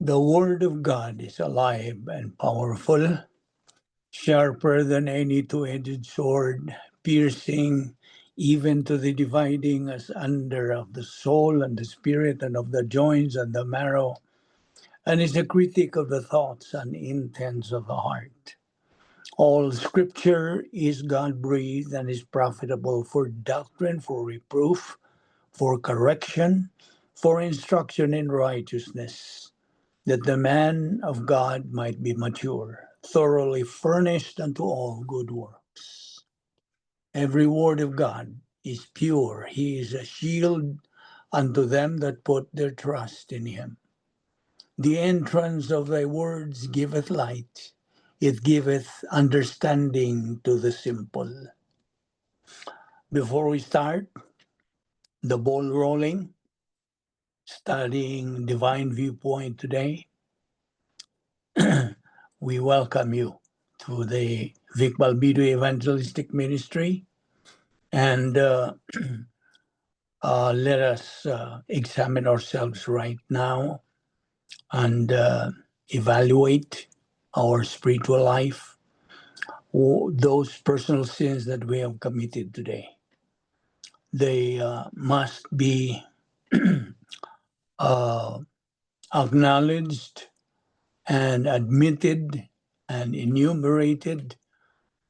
The Word of God is alive and powerful, sharper than any two-edged sword, piercing even to the dividing asunder of the soul and the spirit and of the joints and the marrow, and is a critic of the thoughts and intents of the heart. All Scripture is God-breathed and is profitable for doctrine, for reproof, for correction, for instruction in righteousness, that the man of God might be mature, thoroughly furnished unto all good works. Every word of God is pure. He is a shield unto them that put their trust in him. The entrance of thy words giveth light. It giveth understanding to the simple. Before we start the ball rolling, studying Divine Viewpoint today, we welcome you to the Vic Balbido Evangelistic Ministry, and let us examine ourselves right now and evaluate our spiritual life, those personal sins that we have committed today. They must be acknowledged and admitted and enumerated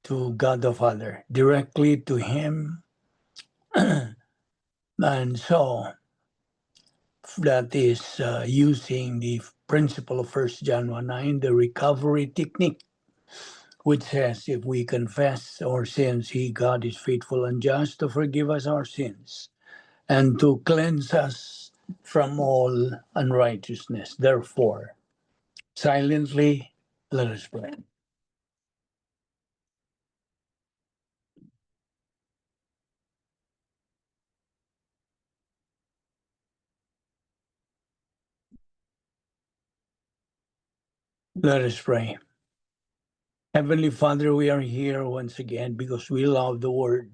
to God the Father, directly to Him. And so that is using the principle of 1 John 1:9, the recovery technique, which says if we confess our sins, God is faithful and just to forgive us our sins and to cleanse us from all unrighteousness. Therefore, silently, let us pray. Let us pray. Heavenly Father, we are here once again because we love the Word,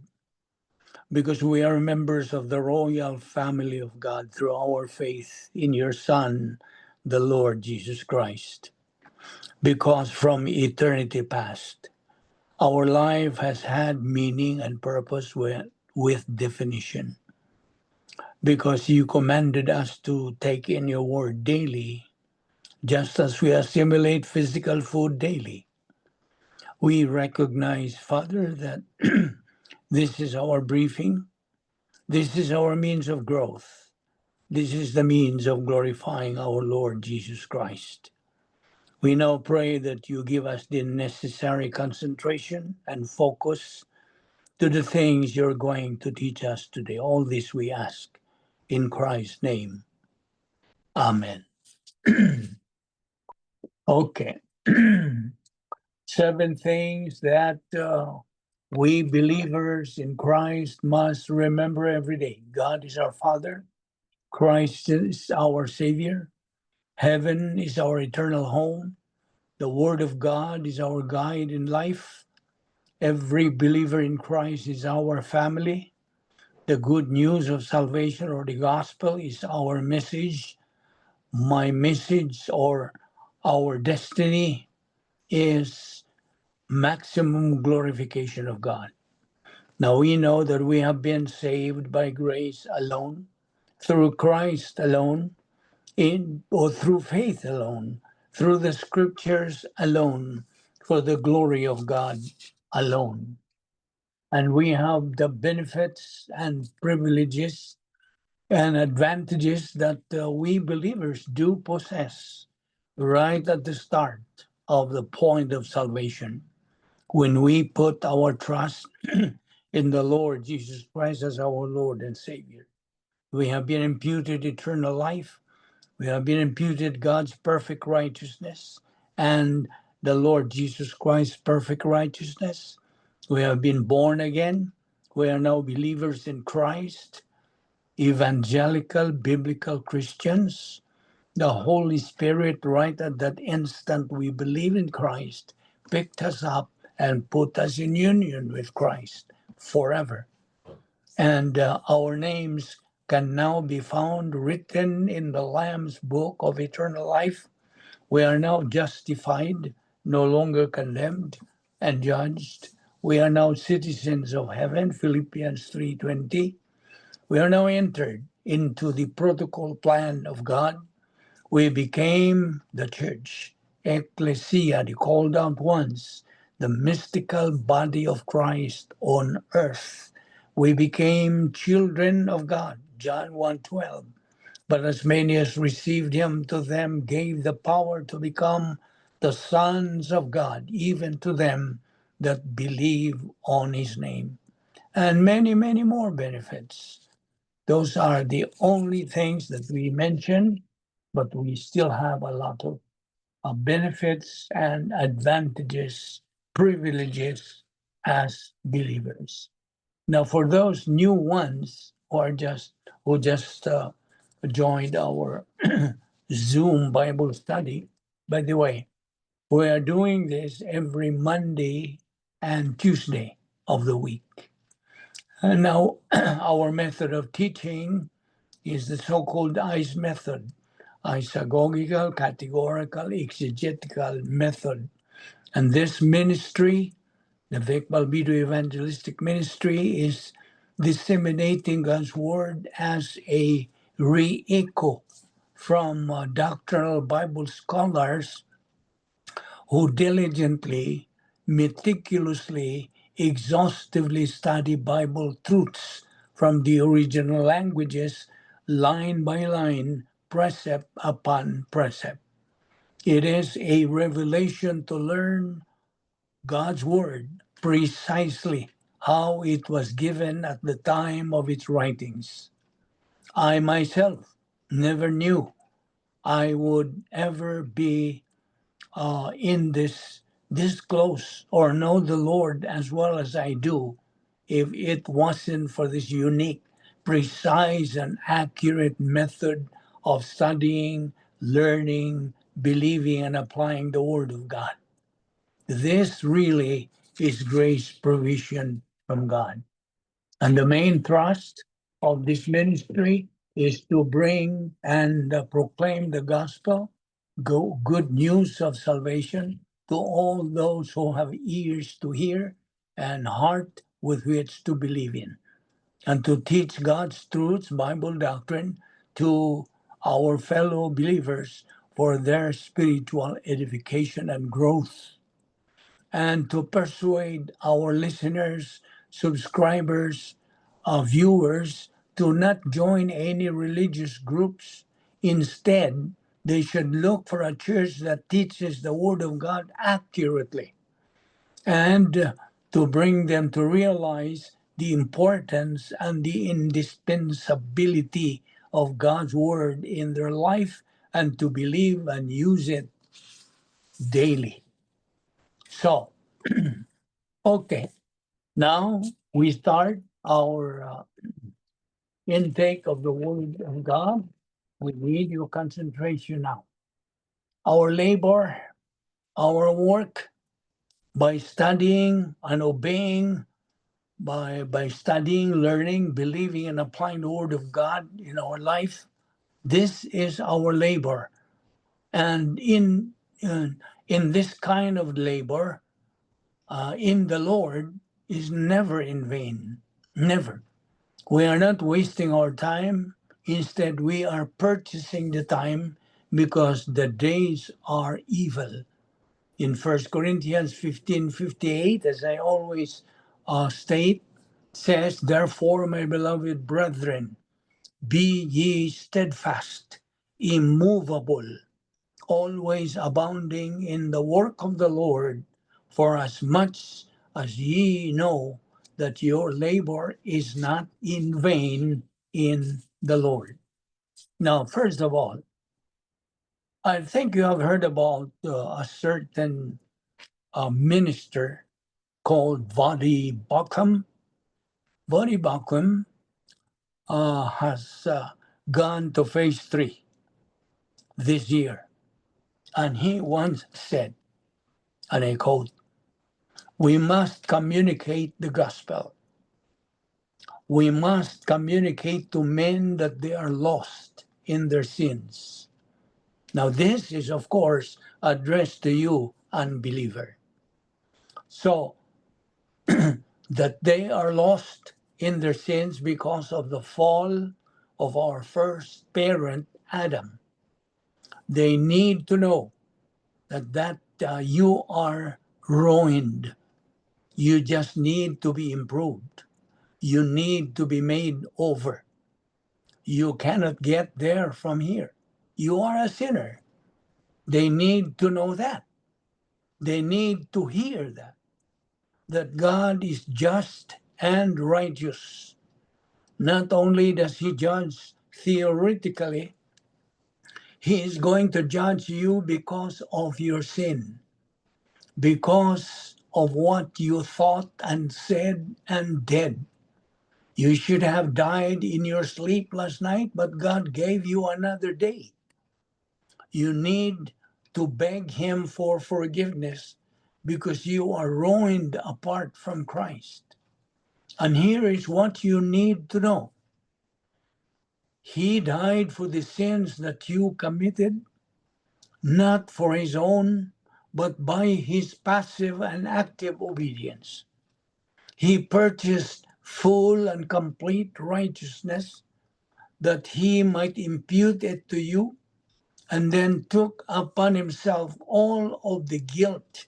because we are members of the royal family of God through our faith in your Son, the Lord Jesus Christ. Because from eternity past, our life has had meaning and purpose with definition. Because you commanded us to take in your word daily, just as we assimilate physical food daily. We recognize, Father, that this is our briefing. This is our means of growth. This is the means of glorifying our Lord Jesus Christ. We now pray that you give us the necessary concentration and focus to the things you're going to teach us today. All this we ask in Christ's name. Amen. Okay. 7 things that we believers in Christ must remember every day. God is our Father. Christ is our Savior. Heaven is our eternal home. The Word of God is our guide in life. Every believer in Christ is our family. The good news of salvation or the gospel is our message. My message or our destiny is maximum glorification of God. Now we know that we have been saved by grace alone, through Christ alone, or through faith alone, through the scriptures alone, for the glory of God alone. And we have the benefits and privileges and advantages that we believers do possess right at the start of the point of salvation. When we put our trust in the Lord Jesus Christ as our Lord and Savior, we have been imputed eternal life. We have been imputed God's perfect righteousness and the Lord Jesus Christ's perfect righteousness. We have been born again. We are now believers in Christ, evangelical, biblical Christians. The Holy Spirit, right at that instant we believe in Christ, picked us up and put us in union with Christ forever. And our names can now be found written in the Lamb's book of eternal life. We are now justified, no longer condemned and judged. We are now citizens of heaven, Philippians 3:20. We are now entered into the protocol plan of God. We became the church, ecclesia, the called out ones, the mystical body of Christ on earth. We became children of God, John 1:12. But as many as received him, to them gave the power to become the sons of God, even to them that believe on his name. And many, many more benefits. Those are the only things that we mention, but we still have a lot of benefits and advantages, privileges as believers. Now, for those new ones who just joined our Zoom Bible study, by the way, we are doing this every Monday and Tuesday of the week. And now, our method of teaching is the so-called ICE method, isagogical, categorical, exegetical method. And this ministry, the Vic Balbido Evangelistic Ministry, is disseminating God's word as a re-echo from doctrinal Bible scholars who diligently, meticulously, exhaustively study Bible truths from the original languages, line by line, precept upon precept. It is a revelation to learn God's word precisely how it was given at the time of its writings. I myself never knew I would ever be in this close or know the Lord as well as I do if it wasn't for this unique, precise, and accurate method of studying, learning, believing, and applying the Word of God. This really is grace provision from God. And the main thrust of this ministry is to bring and proclaim the gospel, good news of salvation to all those who have ears to hear and heart with which to believe in, and to teach God's truths, Bible doctrine, to our fellow believers for their spiritual edification and growth, and to persuade our listeners, subscribers, viewers to not join any religious groups. Instead, they should look for a church that teaches the Word of God accurately, and to bring them to realize the importance and the indispensability of God's Word in their life and to believe and use it daily. So, okay, now we start our intake of the Word of God. We need your concentration now. Our labor, our work, by studying and obeying, by studying, learning, believing, and applying the Word of God in our life, this is our labor. And in this kind of labor, in the Lord, is never in vain. Never. We are not wasting our time. Instead, we are purchasing the time because the days are evil. In 1 Corinthians 15:58, as I always state, says, "Therefore, my beloved brethren, be ye steadfast, immovable, always abounding in the work of the Lord, for as much as ye know that your labor is not in vain in the Lord." Now, first of all, I think you have heard about a certain minister called Voddie Baucham. Voddie Baucham has gone to phase 3 this year. And he once said, and I quote, "We must communicate the gospel. we must communicate to men that they are lost in their sins. Now, this is, of course, addressed to you, unbeliever. So, that they are lost in their sins because of the fall of our first parent, Adam. They need to know that you are ruined. You just need to be improved. You need to be made over. You cannot get there from here. You are a sinner. They need to know that. They need to hear that God is just and righteous. Not only does He judge theoretically, He is going to judge you because of your sin, because of what you thought and said and did. You should have died in your sleep last night, but God gave you another day. You need to beg Him for forgiveness because you are ruined apart from Christ. And here is what you need to know. He died for the sins that you committed, not for His own, but by His passive and active obedience. He purchased full and complete righteousness that He might impute it to you, and then took upon Himself all of the guilt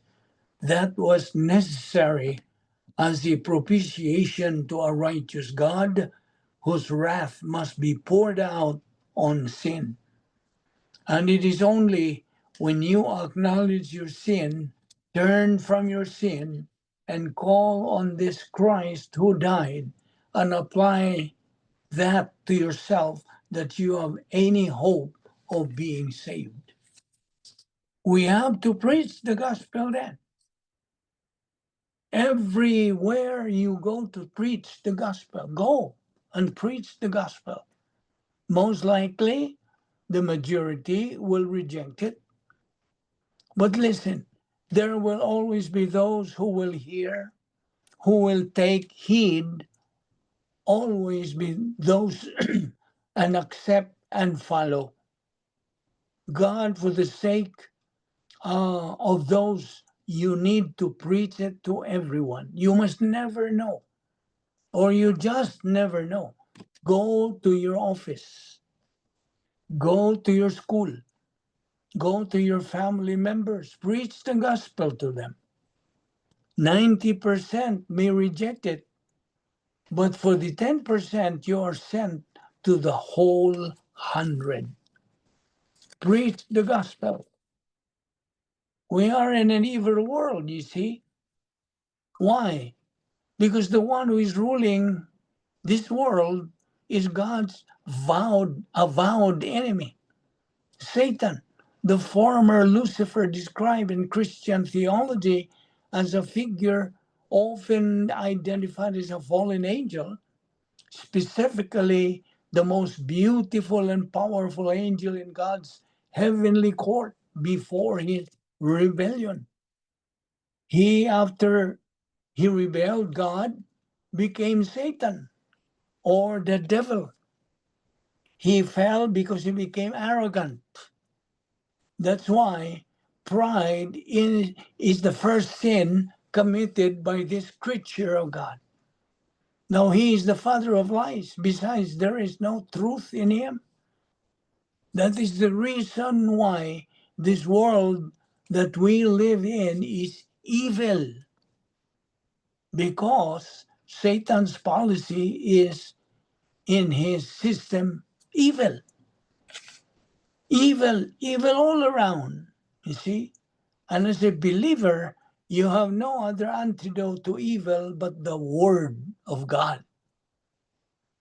that was necessary as a propitiation to a righteous God whose wrath must be poured out on sin. And it is only when you acknowledge your sin, turn from your sin, and call on this Christ who died and apply that to yourself that you have any hope of being saved. We have to preach the gospel then. Everywhere you go to preach the gospel, go and preach the gospel. Most likely, the majority will reject it. But listen, there will always be those who will hear, who will take heed, always be those and accept and follow. God, for the sake of those, you need to preach it to everyone. You must never know, or you just never know. Go to your office, go to your school, go to your family members, preach the gospel to them. 90% may reject it, but for the 10%, you are sent to the whole 100. Preach the gospel. We are in an evil world, you see. Why? Because the one who is ruling this world is God's avowed enemy, Satan, the former Lucifer, described in Christian theology as a figure often identified as a fallen angel, specifically the most beautiful and powerful angel in God's heavenly court before his rebellion. After he rebelled, God became Satan or the devil. He fell because he became arrogant. That's why pride is the first sin committed by this creature of God. Now he is the father of lies. Besides, there is no truth in him. That is the reason why this world that we live in is evil. Because Satan's policy is in his system evil. Evil all around, you see. And as a believer, you have no other antidote to evil but the Word of God.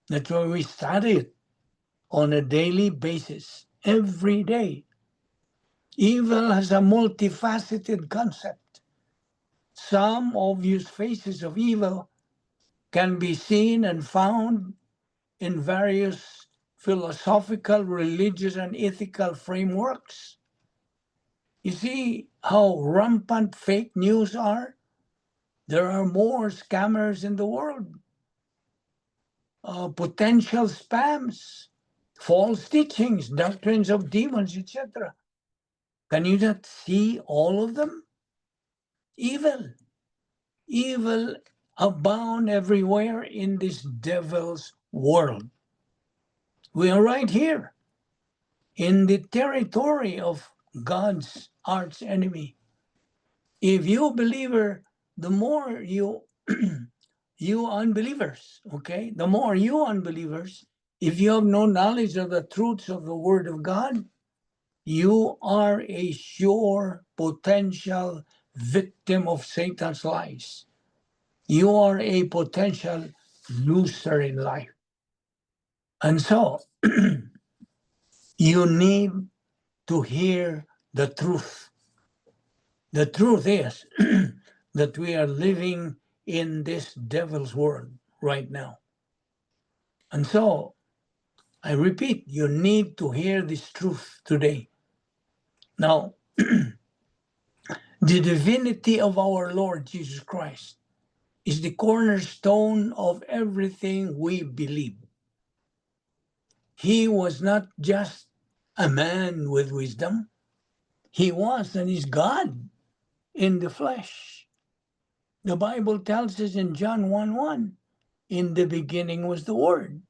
That's why we study it on a daily basis, every day. Evil has a multifaceted concept. Some obvious faces of evil can be seen and found in various philosophical, religious, and ethical frameworks. You see how rampant fake news are? There are more scammers in the world. potential spams, false teachings, doctrines of demons, etc. Can you not see all of them? Evil abound everywhere in this devil's world. We are right here in the territory of God's arch enemy. If you believer, the more you you unbelievers, okay, the more you unbelievers, if you have no knowledge of the truths of the Word of God, you are a sure potential victim of Satan's lies. You are a potential loser in life. And so, you need to hear the truth. The truth is that we are living in this devil's world right now. And so, I repeat, you need to hear this truth today. Now, the divinity of our Lord Jesus Christ is the cornerstone of everything we believe. He was not just a man with wisdom. He was and is God in the flesh. The Bible tells us in John 1:1, in the beginning was the Word,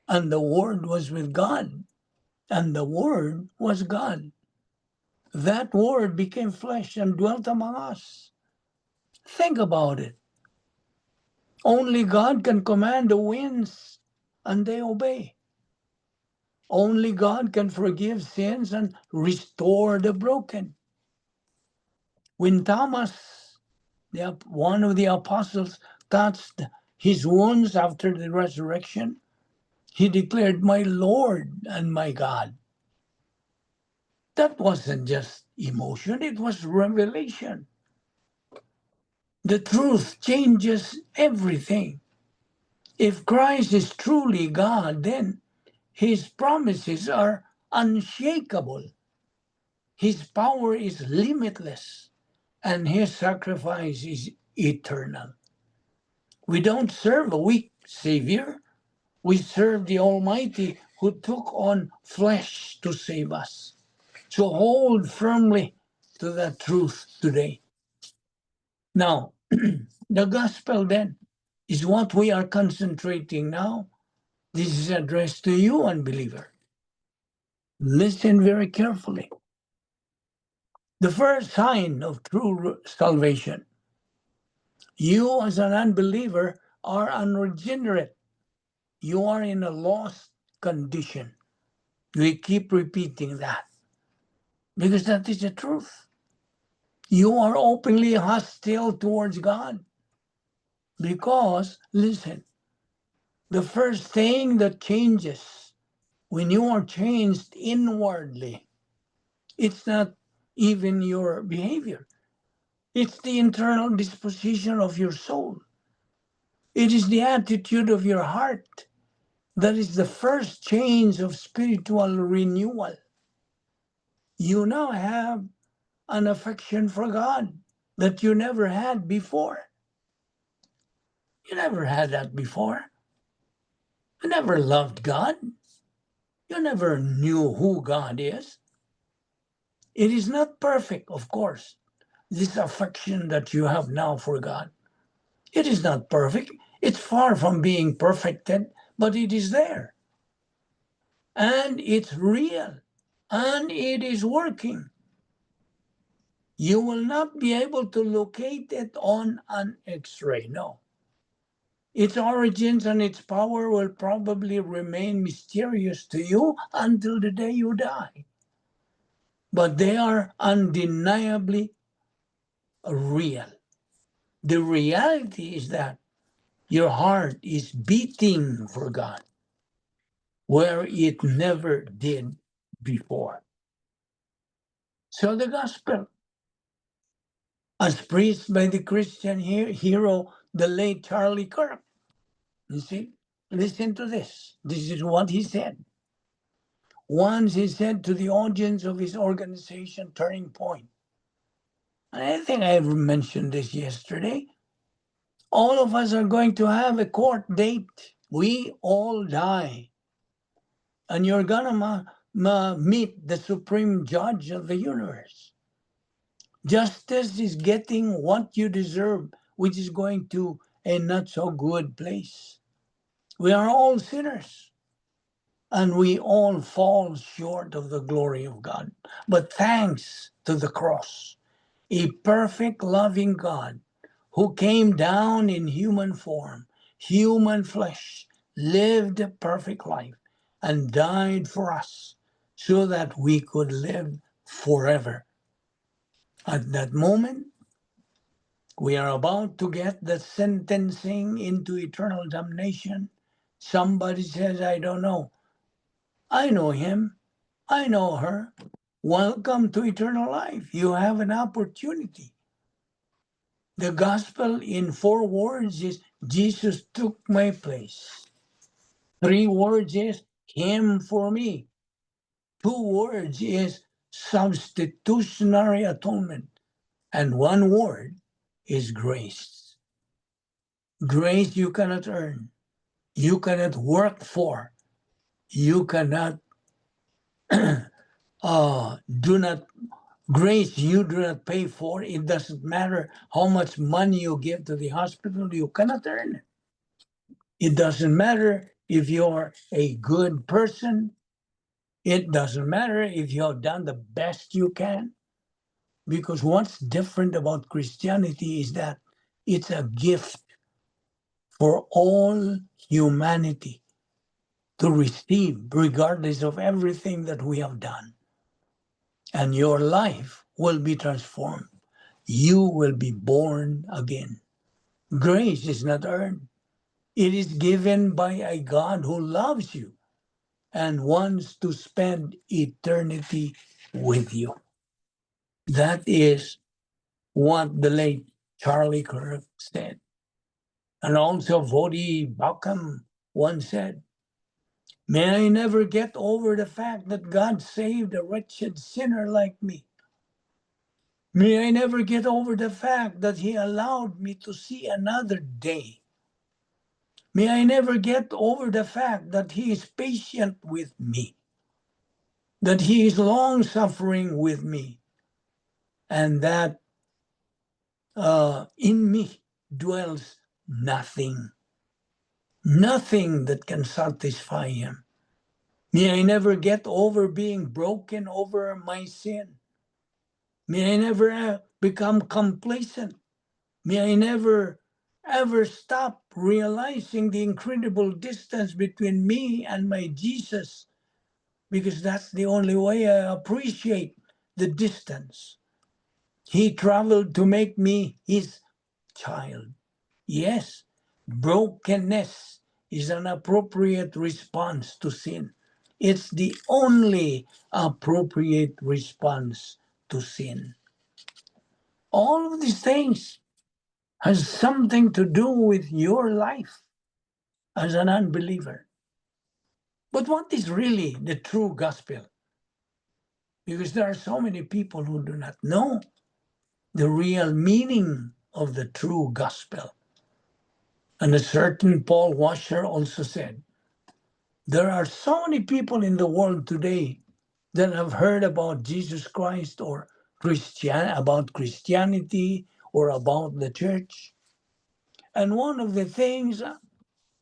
and the Word was with God, and the Word was God. That Word became flesh and dwelt among us. Think about it. Only God can command the winds, and they obey. Only God can forgive sins and restore the broken. When Thomas, one of the apostles, touched his wounds after the resurrection, he declared, "My Lord and my God." That wasn't just emotion, it was revelation. The truth changes everything. If Christ is truly God, then his promises are unshakable. His power is limitless, and his sacrifice is eternal. We don't serve a weak Savior. We serve the Almighty who took on flesh to save us. So hold firmly to that truth today. Now, the gospel then is what we are concentrating now. This is addressed to you, unbeliever. Listen very carefully. The first sign of true salvation: you as an unbeliever are unregenerate. You are in a lost condition. We keep repeating that because that is the truth. You are openly hostile towards God because, listen, the first thing that changes when you are changed inwardly, it's not even your behavior. It's the internal disposition of your soul. It is the attitude of your heart that is the first change of spiritual renewal. You now have an affection for God that you never had before. You never had that before. You never loved God. You never knew who God is. It is not perfect, of course, this affection that you have now for God. It is not perfect. It's far from being perfected, but it is there. And it's real. And it is working. You will not be able to locate it on an X-ray, no. Its origins and its power will probably remain mysterious to you until the day you die. But they are undeniably real. The reality is that your heart is beating for God where it never did before. So the gospel, as preached by the Christian hero, the late Charlie Kirk, you see, listen to this. This is what he said. Once he said to the audience of his organization, Turning Point, and I think I mentioned this yesterday, all of us are going to have a court date We all die. And you're gonna meet the supreme judge of the universe. Justice is getting what you deserve, which is going to a not so good place. We are all sinners, and we all fall short of the glory of God. But thanks to the cross, a perfect, loving God who came down in human form, human flesh, lived a perfect life, and died for us so that we could live forever. At that moment, we are about to get the sentencing into eternal damnation. Somebody says, I don't know. I know him. I know her. Welcome to eternal life. You have an opportunity. The gospel in 4 words is Jesus took my place. 3 words is him for me. 2 words is substitutionary atonement. And 1 word is grace. Grace you cannot earn. You cannot work for. You cannot grace you do not pay for. It doesn't matter how much money you give to the hospital, you cannot earn it. It doesn't matter if you're a good person. It doesn't matter if you have done the best you can. Because what's different about Christianity is that it's a gift for all humanity to receive, regardless of everything that we have done. And your life will be transformed. You will be born again. Grace is not earned. It is given by a God who loves you and wants to spend eternity with you. That is what the late Charlie Kirk said. And also Voddie Baucham once said, may I never get over the fact that God saved a wretched sinner like me. May I never get over the fact that he allowed me to see another day. May I never get over the fact that he is patient with me, that he is long-suffering with me, and that in me dwells nothing that can satisfy him. May I never get over being broken over my sin. May I never become complacent. May I never ever stop realizing the incredible distance between me and my Jesus, because that's the only way I appreciate the distance. He traveled to make me his child. Yes, brokenness is an appropriate response to sin. It's the only appropriate response to sin. All of these things has something to do with your life as an unbeliever. But what is really the true gospel? Because there are so many people who do not know the real meaning of the true gospel. And a certain Paul Washer also said, there are so many people in the world today that have heard about Jesus Christ or about Christianity or about the church. And one of the things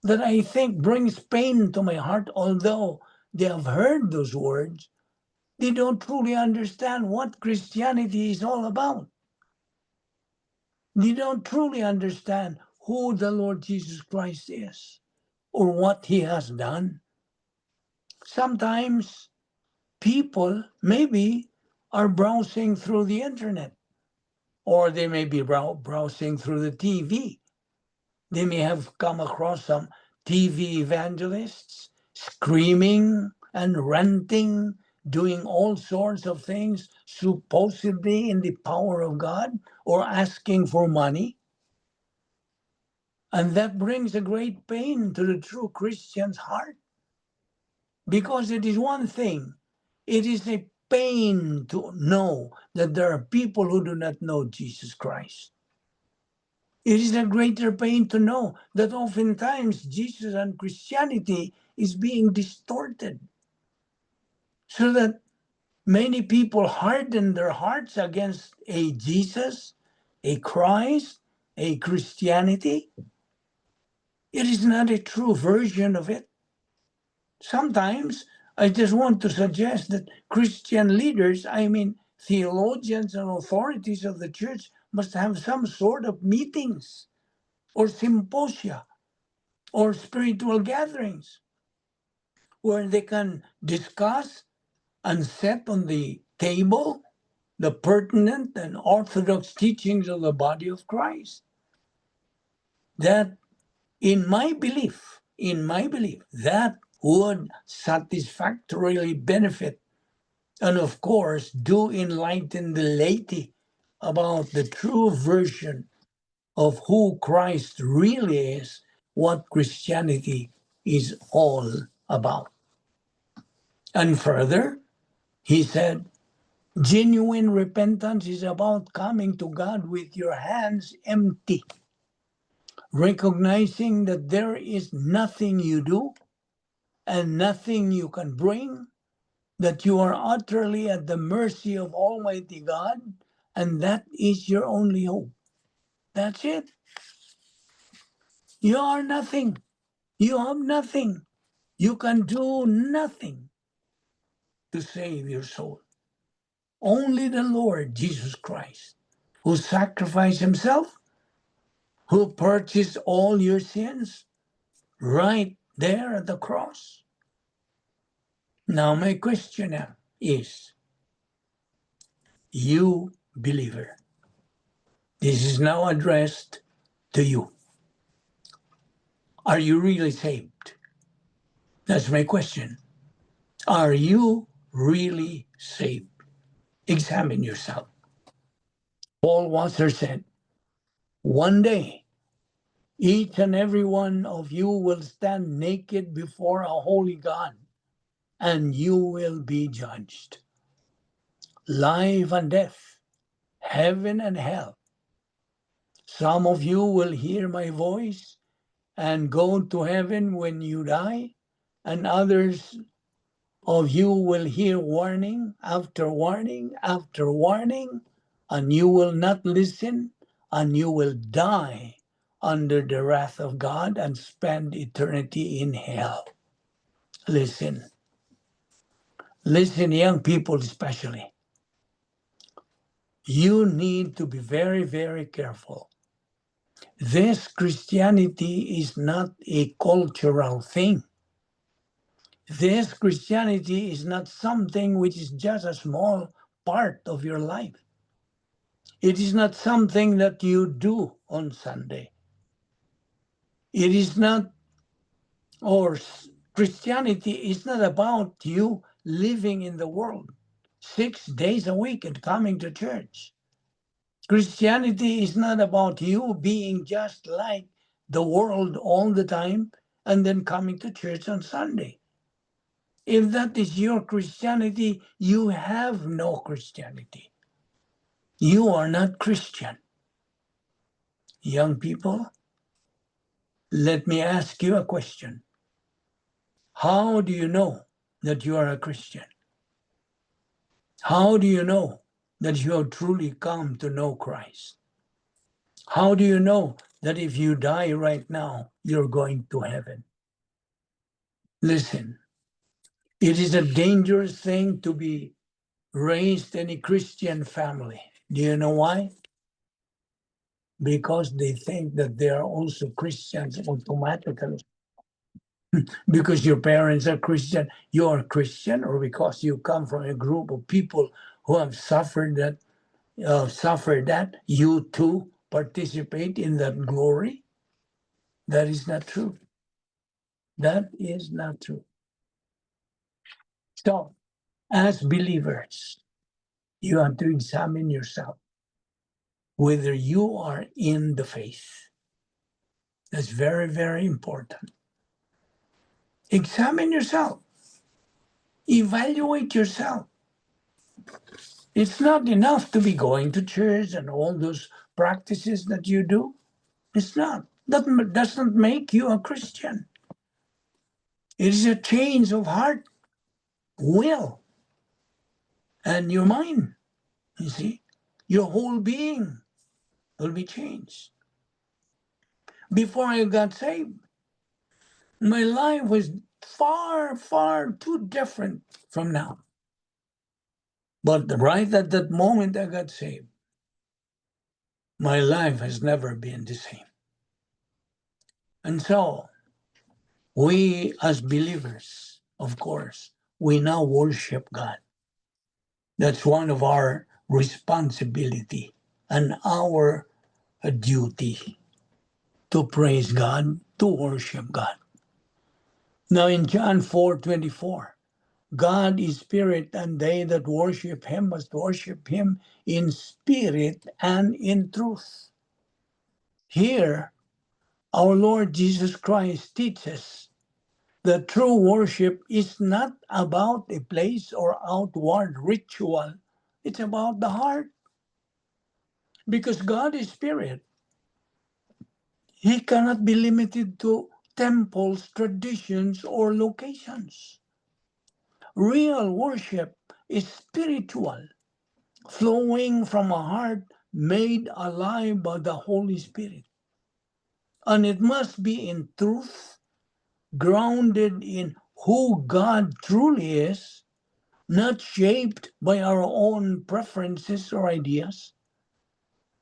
that I think brings pain to my heart, although they have heard those words, they don't truly understand what Christianity is all about. They don't truly understand who the Lord Jesus Christ is or what he has done. Sometimes people maybe are browsing through the internet, or they may be browsing through the TV. They may have come across some TV evangelists screaming and ranting, doing all sorts of things, supposedly in the power of God, or asking for money. And that brings a great pain to the true Christian's heart. Because it is one thing, it is a pain to know that there are people who do not know Jesus Christ. It is a greater pain to know that oftentimes Jesus and Christianity is being distorted, so that many people harden their hearts against a Jesus, a Christ, a Christianity. It is not a true version of it. Sometimes I just want to suggest that Christian leaders, theologians and authorities of the church, must have some sort of meetings or symposia or spiritual gatherings where they can discuss and set on the table the pertinent and orthodox teachings of the body of Christ. That, in my belief, that would satisfactorily benefit and, of course, do enlighten the laity about the true version of who Christ really is, what Christianity is all about. And further, he said, genuine repentance is about coming to God with your hands empty, recognizing that there is nothing you do and nothing you can bring, that you are utterly at the mercy of Almighty God, and that is your only hope. That's it. You are nothing. You have nothing. You can do nothing to save your soul. Only the Lord Jesus Christ, who sacrificed himself, who purchased all your sins right there at the cross. Now my question is, you believer, this is now addressed to you. Are you really saved? That's my question. Are you really saved? Examine yourself. Paul Wasser said, one day, each and every one of you will stand naked before a holy God, and you will be judged. Life and death, heaven and hell. Some of you will hear my voice and go to heaven when you die, and others of you will hear warning after warning after warning, and you will not listen, and you will die under the wrath of God and spend eternity in hell. Listen, young people especially. You need to be very, very careful. This Christianity is not a cultural thing. This Christianity is not something which is just a small part of your life. It is not something that you do on Sunday. It is not, or Christianity is not about you living in the world 6 days a week and coming to church. Christianity is not about you being just like the world all the time and then coming to church on Sunday. If that is your Christianity, you have no Christianity. You are not Christian. Young people, let me ask you a question. How do you know that you are a Christian? How do you know that you have truly come to know Christ? How do you know that if you die right now, you're going to heaven? Listen, it is a dangerous thing to be raised in a Christian family. Do you know why? Because they think that they are also Christians automatically. Because your parents are Christian, you are Christian, or because you come from a group of people who have suffered that, you too participate in that glory. That is not true. That is not true. So, as believers, you have to examine yourself whether you are in the faith. That's very, very important. Examine yourself. Evaluate yourself. It's not enough to be going to church and all those practices that you do. It's not. That doesn't make you a Christian. It is a change of heart, will, and your mind. You see, your whole being will be changed. Before I got saved, my life was far, far too different from now. But right at that moment I got saved, my life has never been the same. And so, we as believers, of course, we now worship God. That's one of our responsibility and our duty to praise God, to worship God. Now in John 4:24, God is spirit, and they that worship him must worship him in spirit and in truth. Here, our Lord Jesus Christ teaches that true worship is not about a place or outward ritual. It's about the heart. Because God is spirit, he cannot be limited to temples, traditions, or locations. Real worship is spiritual, flowing from a heart made alive by the Holy Spirit. And it must be in truth, grounded in who God truly is, not shaped by our own preferences or ideas.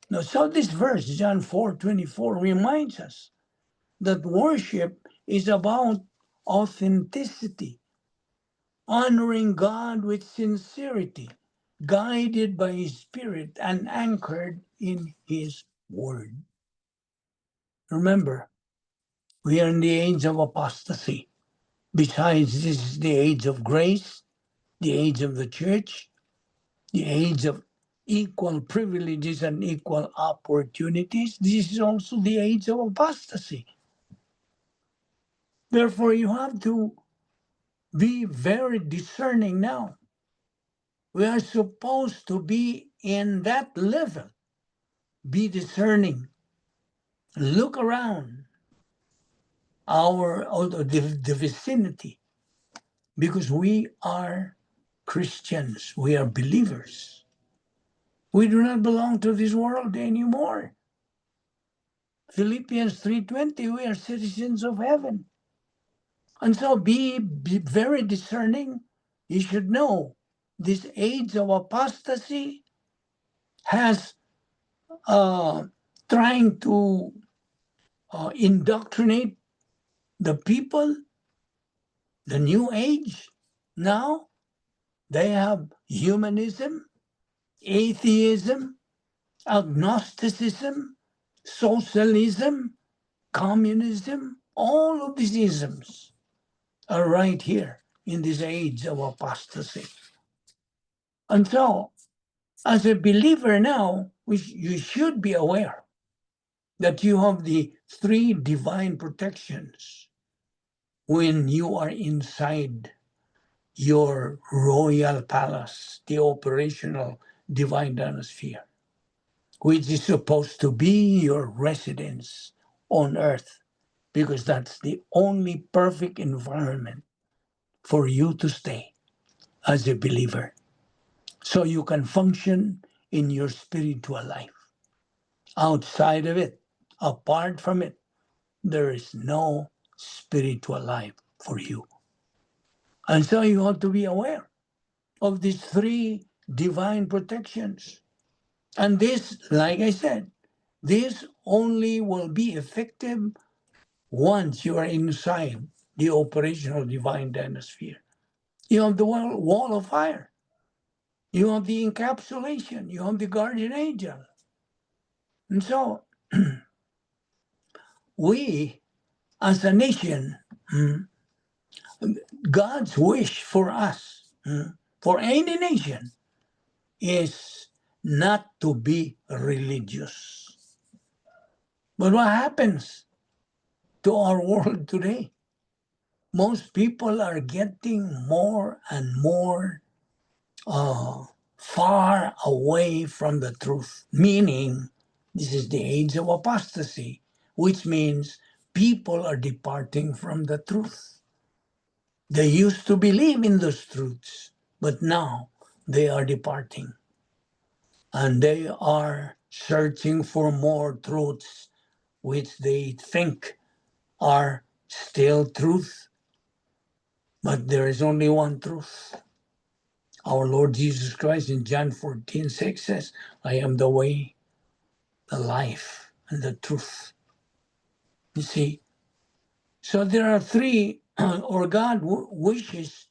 Now, so this verse, John 4:24, reminds us that worship is about authenticity, honoring God with sincerity, guided by His Spirit and anchored in His Word. Remember, we are in the age of apostasy. Besides, this is the age of grace, the age of the church, the age of equal privileges and equal opportunities. This is also the age of apostasy. Therefore, you have to be very discerning now. We are supposed to be in that level. Be discerning. Look around the vicinity, because we are Christians. We are believers. We do not belong to this world anymore. Philippians 3:20, we are citizens of heaven. And so be very discerning. You should know this age of apostasy has trying to indoctrinate the people, the new age. Now they have humanism, atheism, agnosticism, socialism, communism, all of these isms are right here in this age of apostasy. And so, as a believer now, you should be aware that you have the three divine protections when you are inside your royal palace, the operational divine dynasty, which is supposed to be your residence on earth, because that's the only perfect environment for you to stay as a believer, so you can function in your spiritual life. Outside of it, apart from it, there is no spiritual life for you. And so you have to be aware of these three divine protections. And this, like I said, this only will be effective once you are inside the operational divine dynasty. You have the wall of fire. You have the encapsulation. You have the guardian angel. And so we, as a nation, God's wish for us, for any nation, is not to be religious. But what happens to our world today? Most people are getting more and more far away from the truth, meaning this is the age of apostasy. which means people are departing from the truth. They used to believe in those truths, but now they are departing. And they are searching for more truths which they think are still truth. But there is only one truth. Our Lord Jesus Christ in John 14:6 says, I am the way, the life, and the truth. You see, so there are three, or God wishes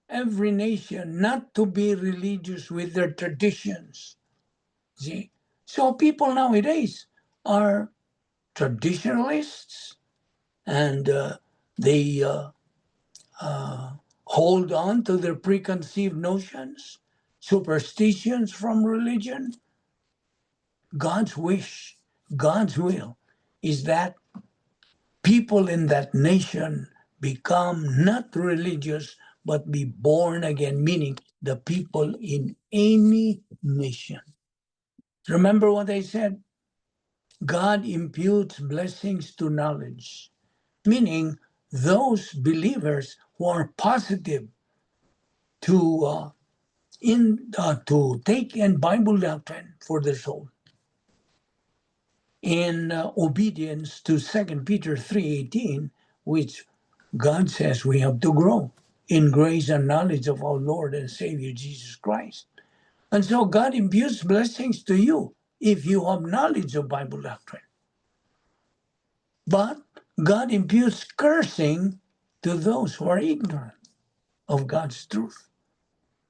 every nation not to be religious with their traditions. See, so people nowadays are traditionalists, and they hold on to their preconceived notions, superstitions from religion. God's wish, God's will is that people in that nation become not religious but be born again, meaning the people in any nation. Remember what I said? God imputes blessings to knowledge, meaning those believers who are positive to take in Bible doctrine for their soul. In obedience to 2 Peter 3:18, which God says we have to grow in grace and knowledge of our Lord and Savior Jesus Christ. And so God imputes blessings to you if you have knowledge of Bible doctrine. But God imputes cursing to those who are ignorant of God's truth.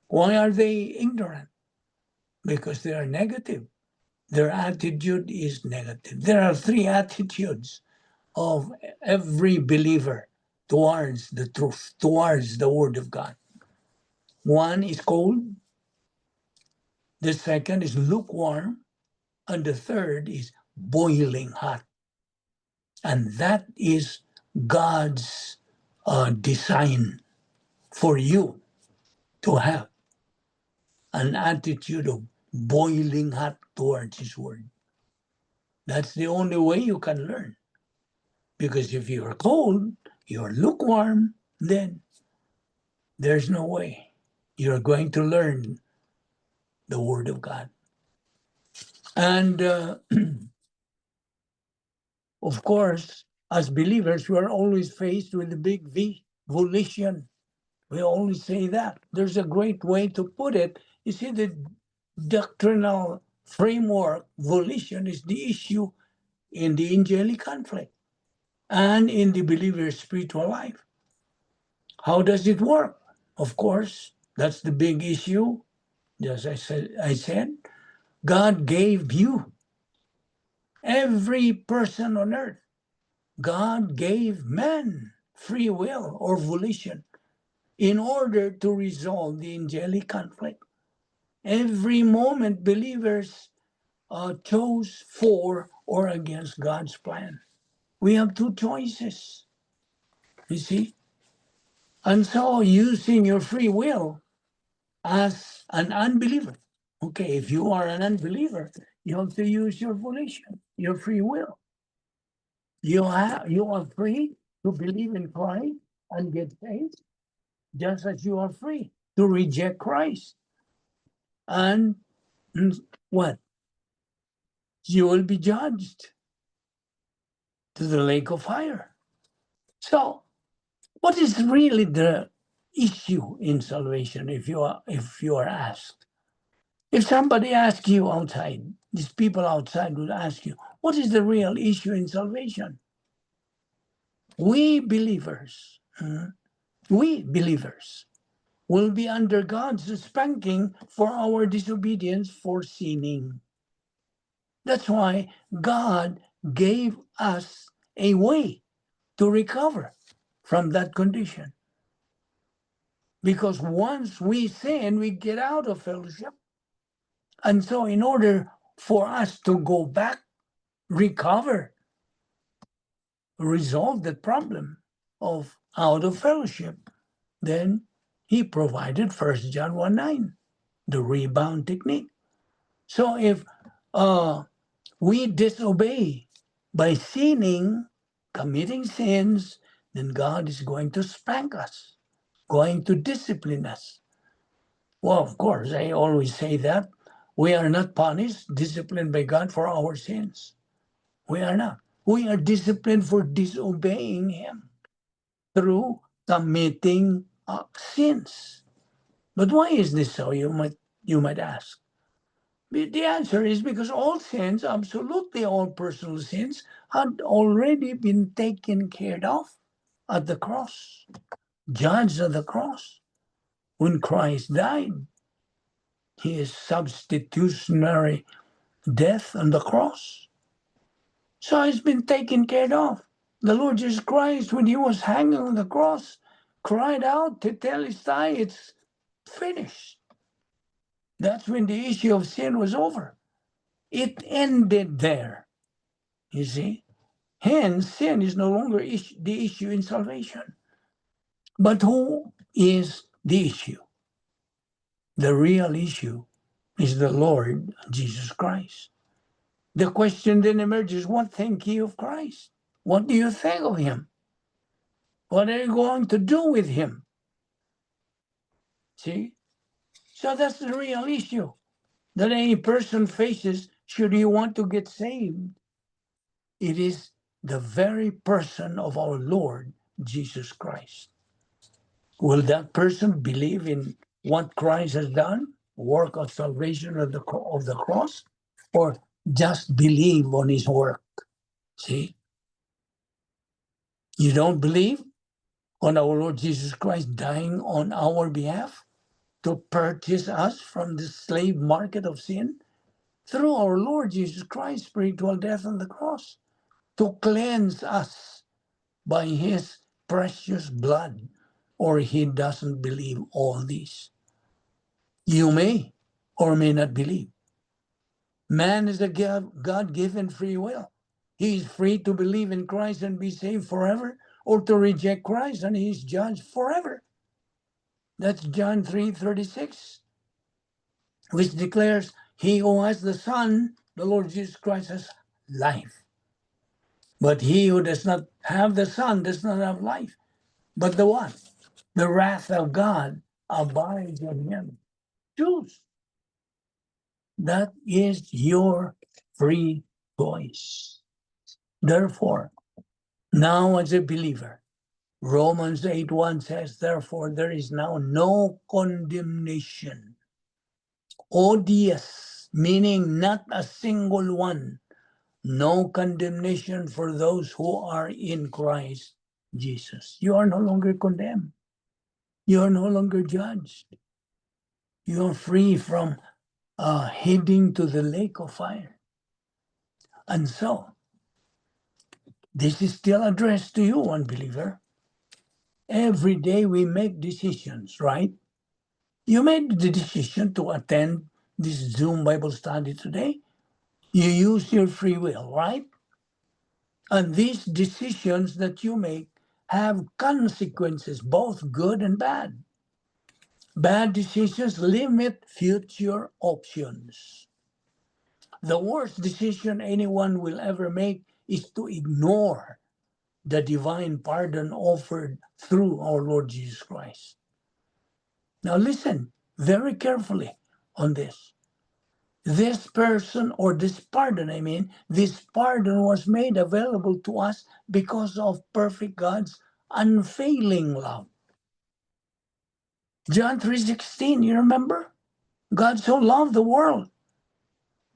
Why are they ignorant? Because they are negative. Their attitude is negative. There are three attitudes of every believer towards the truth, towards the Word of God. One is cold, the second is lukewarm, and the third is boiling hot. And that is God's design for you to have an attitude of boiling hot towards His Word. That's the only way you can learn. Because if you're cold, you're lukewarm, then there's no way you're going to learn the Word of God. And of course, as believers, we are always faced with the big V, volition. We always say that. There's a great way to put it. You see, the doctrinal framework, volition, is the issue in the angelic conflict and in the believer's spiritual life. How does it work? Of course, that's the big issue. As I said, God gave you, every person on earth, God gave man free will or volition in order to resolve the angelic conflict. Every moment, believers chose for or against God's plan. We have two choices, you see. And so using your free will as an unbeliever. Okay, if you are an unbeliever, you have to use your volition, your free will. You are free to believe in Christ and get saved, just as you are free to reject Christ. And what? You will be judged to the lake of fire. So, what is really the issue in salvation, if you are asked? If somebody asks you outside, these people outside would ask you, what is the real issue in salvation? We believers will be under God's spanking for our disobedience, for sinning. That's why God gave us a way to recover from that condition. Because once we sin, we get out of fellowship. And so in order for us to go back, recover, resolve the problem of out of fellowship, then He provided 1 John 1:9, the rebound technique. So if we disobey by sinning, committing sins, then God is going to spank us, going to discipline us. Well, of course, I always say that. We are not punished, disciplined by God for our sins. We are not. We are disciplined for disobeying Him through committing sins. But why is this so? You might ask. The answer is because all sins, absolutely all personal sins, had already been taken care of at the cross, judged at the cross. When Christ died, His substitutionary death on the cross. So it's been taken care of. The Lord Jesus Christ, when He was hanging on the cross, cried out to tell His tie, it's finished. That's when the issue of sin was over. It ended there, you see. Hence, sin is no longer the issue in salvation. But who is the issue? The real issue is the Lord Jesus Christ. The question then emerges, what think ye of Christ? What do you think of Him? What are you going to do with Him? See? So that's the real issue that any person faces should he want to get saved. It is the very person of our Lord Jesus Christ. Will that person believe in what Christ has done, work of salvation of the cross, or just believe on His work? See? You don't believe on our Lord Jesus Christ dying on our behalf to purchase us from the slave market of sin? Through our Lord Jesus Christ's spiritual death on the cross, to cleanse us by His precious blood, or he doesn't believe all these. You may or may not believe. Man is a God-given free will. He is free to believe in Christ and be saved forever, or to reject Christ and he is judged forever. That's John 3:36, which declares, he who has the Son, the Lord Jesus Christ, has life. But he who does not have the Son does not have life. But the what? The wrath of God abides on him. Choose. That is your free choice. Therefore, now as a believer, Romans 8:1 says, therefore there is now no condemnation. Odious, meaning not a single one. No condemnation for those who are in Christ Jesus. You are no longer condemned. You are no longer judged. You are free from heading to the lake of fire. And so, this is still addressed to you, unbeliever. Every day we make decisions, right? You made the decision to attend this Zoom Bible study today. You use your free will, right? And these decisions that you make have consequences, both good and bad. Bad decisions limit future options. The worst decision anyone will ever make is to ignore the divine pardon offered through our Lord Jesus Christ. Now listen very carefully on this. This person, or this pardon, this pardon was made available to us because of perfect God's unfailing love. John 3:16, you remember? God so loved the world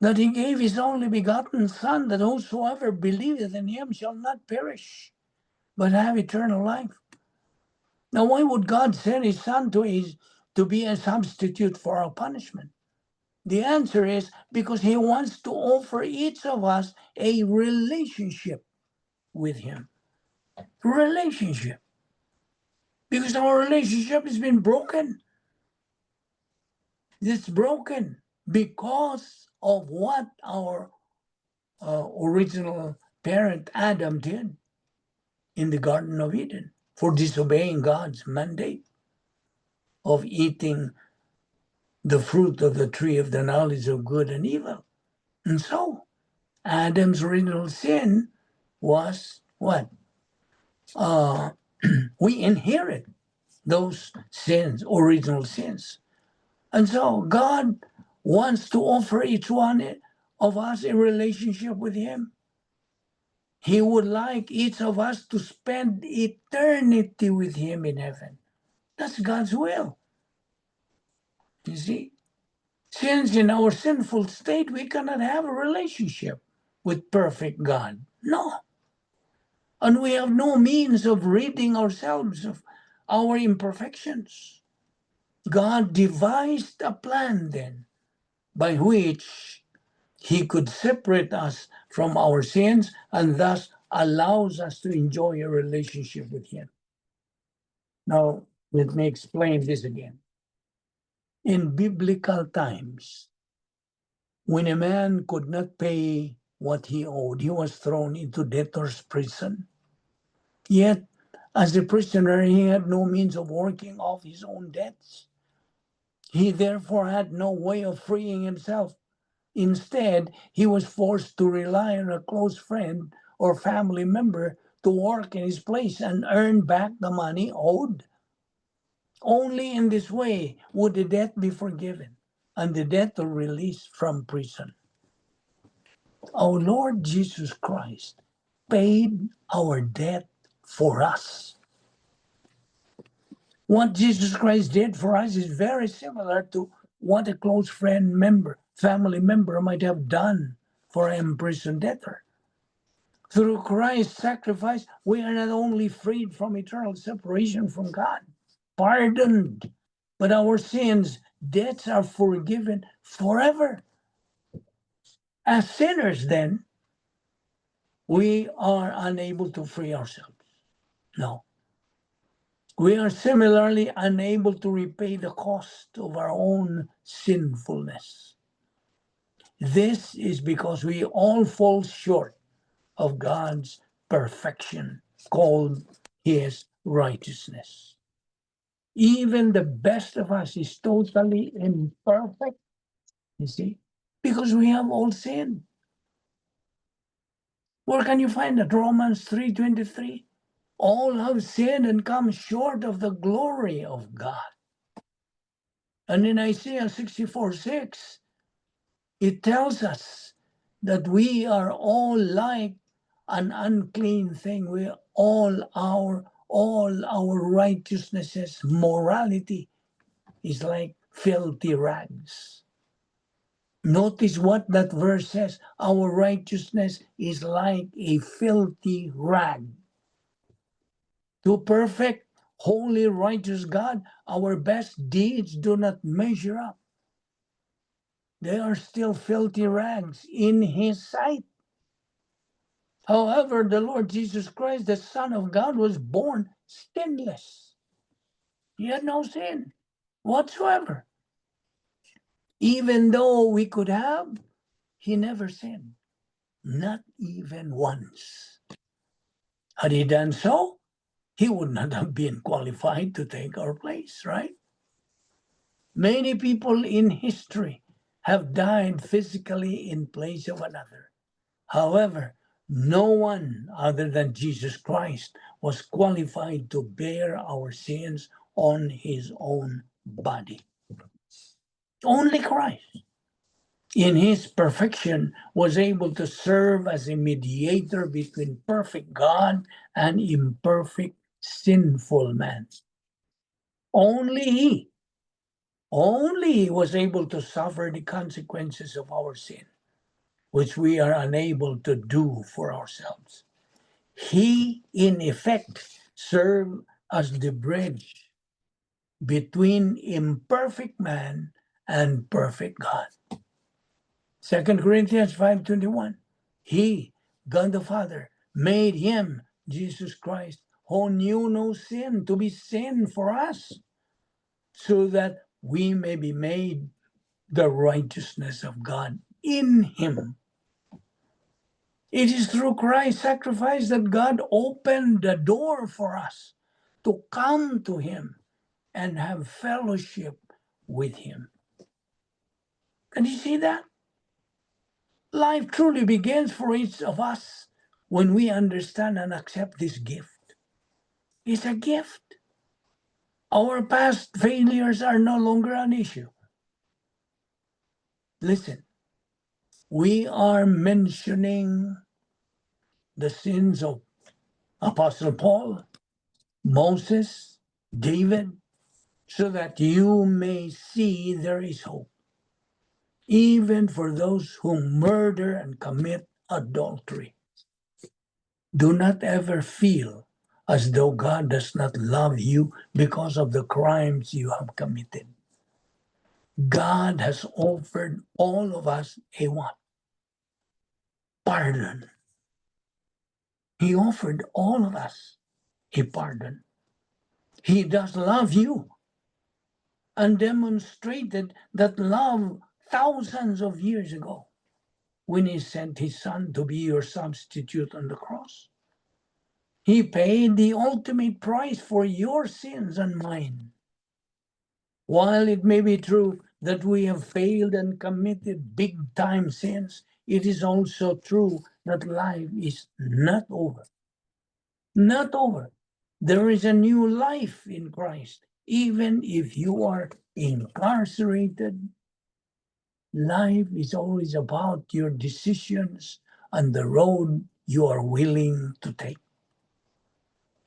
that He gave His only begotten Son, that whosoever believeth in Him shall not perish, but have eternal life. Now, why would God send His Son to be a substitute for our punishment? The answer is because He wants to offer each of us a relationship with Him. Relationship. Because our relationship has been broken. It's broken because of what our original parent Adam did in the Garden of Eden for disobeying God's mandate of eating the fruit of the tree of the knowledge of good and evil. And so, Adam's original sin was what? We inherit those sins, original sins. And so God wants to offer each one of us a relationship with Him. He would like each of us to spend eternity with Him in heaven. That's God's will. You see? Since in our sinful state, we cannot have a relationship with perfect God. No. And we have no means of ridding ourselves of our imperfections. God devised a plan then by which He could separate us from our sins and thus allows us to enjoy a relationship with Him. Now, let me explain this again. In biblical times, when a man could not pay what he owed, he was thrown into debtor's prison. Yet, as a prisoner, he had no means of working off his own debts. He therefore had no way of freeing himself. Instead, he was forced to rely on a close friend or family member to work in his place and earn back the money owed. Only in this way would the debt be forgiven and the debtor released from prison. Our Lord Jesus Christ paid our debt for us. What Jesus Christ did for us is very similar to what a close family member might have done for an imprisoned debtor. Through Christ's sacrifice, we are not only freed from eternal separation from God, pardoned, but our sins, debts are forgiven forever. As sinners, then, we are unable to free ourselves. No. We are similarly unable to repay the cost of our own sinfulness. This is because we all fall short of God's perfection, called His righteousness. Even the best of us is totally imperfect, you see, because we have all sinned. Where can you find that? Romans 3:23. All have sinned and come short of the glory of God. And in Isaiah 64:6, it tells us that we are all like an unclean thing. We all our righteousnesses, morality is like filthy rags. Notice what that verse says. Our righteousness is like a filthy rag. To perfect, holy, righteous God, our best deeds do not measure up. They are still filthy rags in His sight. However, the Lord Jesus Christ, the Son of God, was born sinless. He had no sin whatsoever. Even though we could have, He never sinned. Not even once. Had He done so, He would not have been qualified to take our place, right? Many people in history have died physically in place of another. However, no one other than Jesus Christ was qualified to bear our sins on His own body. Only Christ, in His perfection, was able to serve as a mediator between perfect God and imperfect, sinful man. Only He was able to suffer the consequences of our sin, which we are unable to do for ourselves. He, in effect, served as the bridge between imperfect man and perfect God. 2 Corinthians 5:21. He, God the Father, made Him, Jesus Christ, who knew no sin, to be sin for us, so that we may be made the righteousness of God in Him. It is through Christ's sacrifice that God opened the door for us to come to Him and have fellowship with Him. Can you see that? Life truly begins for each of us when we understand and accept this gift. It's a gift. Our past failures are no longer an issue. Listen, we are mentioning the sins of Apostle Paul, Moses, David, so that you may see there is hope, even for those who murder and commit adultery. Do not ever feel as though God does not love you because of the crimes you have committed. God has offered all of us a what? Pardon. He offered all of us a pardon. He does love you and demonstrated that love thousands of years ago when he sent his son to be your substitute on the cross. He paid the ultimate price for your sins and mine. While it may be true that we have failed and committed big-time sins, it is also true that life is not over. Not over. There is a new life in Christ. Even if you are incarcerated, life is always about your decisions and the road you are willing to take.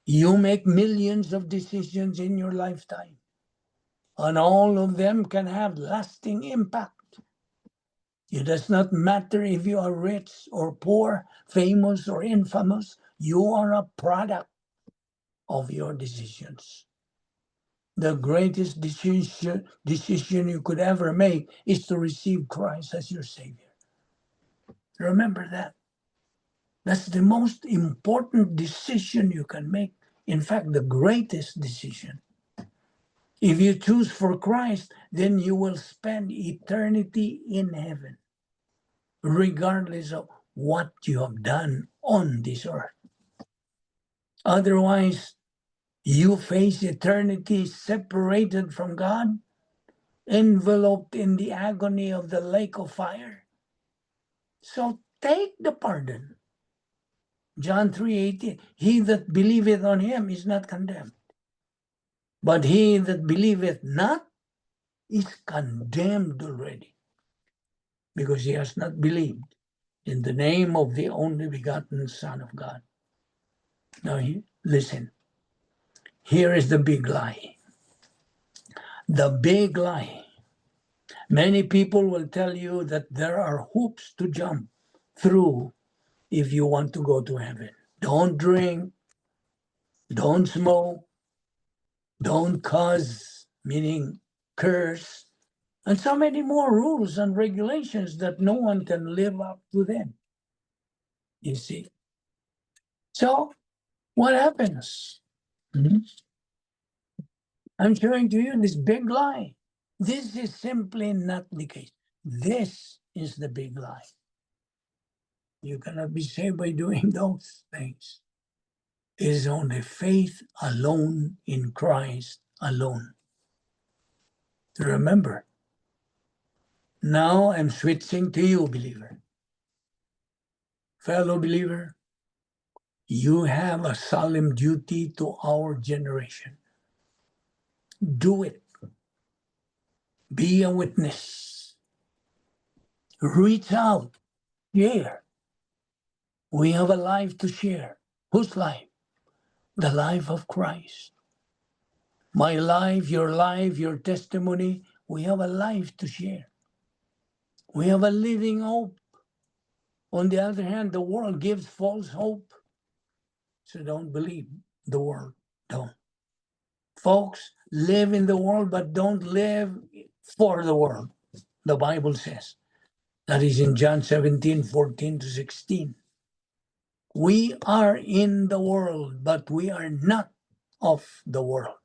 You make millions of decisions in your lifetime, and all of them can have lasting impact. It does not matter if you are rich or poor, famous or infamous, you are a product of your decisions. The greatest decision you could ever make is to receive Christ as your Savior. Remember that. That's the most important decision you can make. In fact, the greatest decision. If you choose for Christ, then you will spend eternity in heaven, regardless of what you have done on this earth. Otherwise, you face eternity separated from God, enveloped in the agony of the lake of fire. So take the pardon. John 3:18, he that believeth on him is not condemned. But he that believeth not is condemned already, because he has not believed in the name of the only begotten Son of God. Now, listen. Here is the big lie. The big lie. Many people will tell you that there are hoops to jump through if you want to go to heaven. Don't drink, don't smoke, don't cuss, meaning curse, and so many more rules and regulations that no one can live up to them. You see? So, what happens? I'm showing to you this big lie. This is simply not the case. This is the big lie. You cannot be saved by doing those things. It is only faith alone in Christ alone. Remember, now I'm switching to you, believer. Fellow believer, you have a solemn duty to our generation. Do it. Be a witness. Reach out. Share. We have a life to share. Whose life? The life of Christ. My life, your testimony, we have a life to share. We have a living hope. On the other hand, the world gives false hope. So don't believe the world. Don't. Folks, live in the world, but don't live for the world. The Bible says. That is in John 17:14-16. We are in the world, but we are not of the world.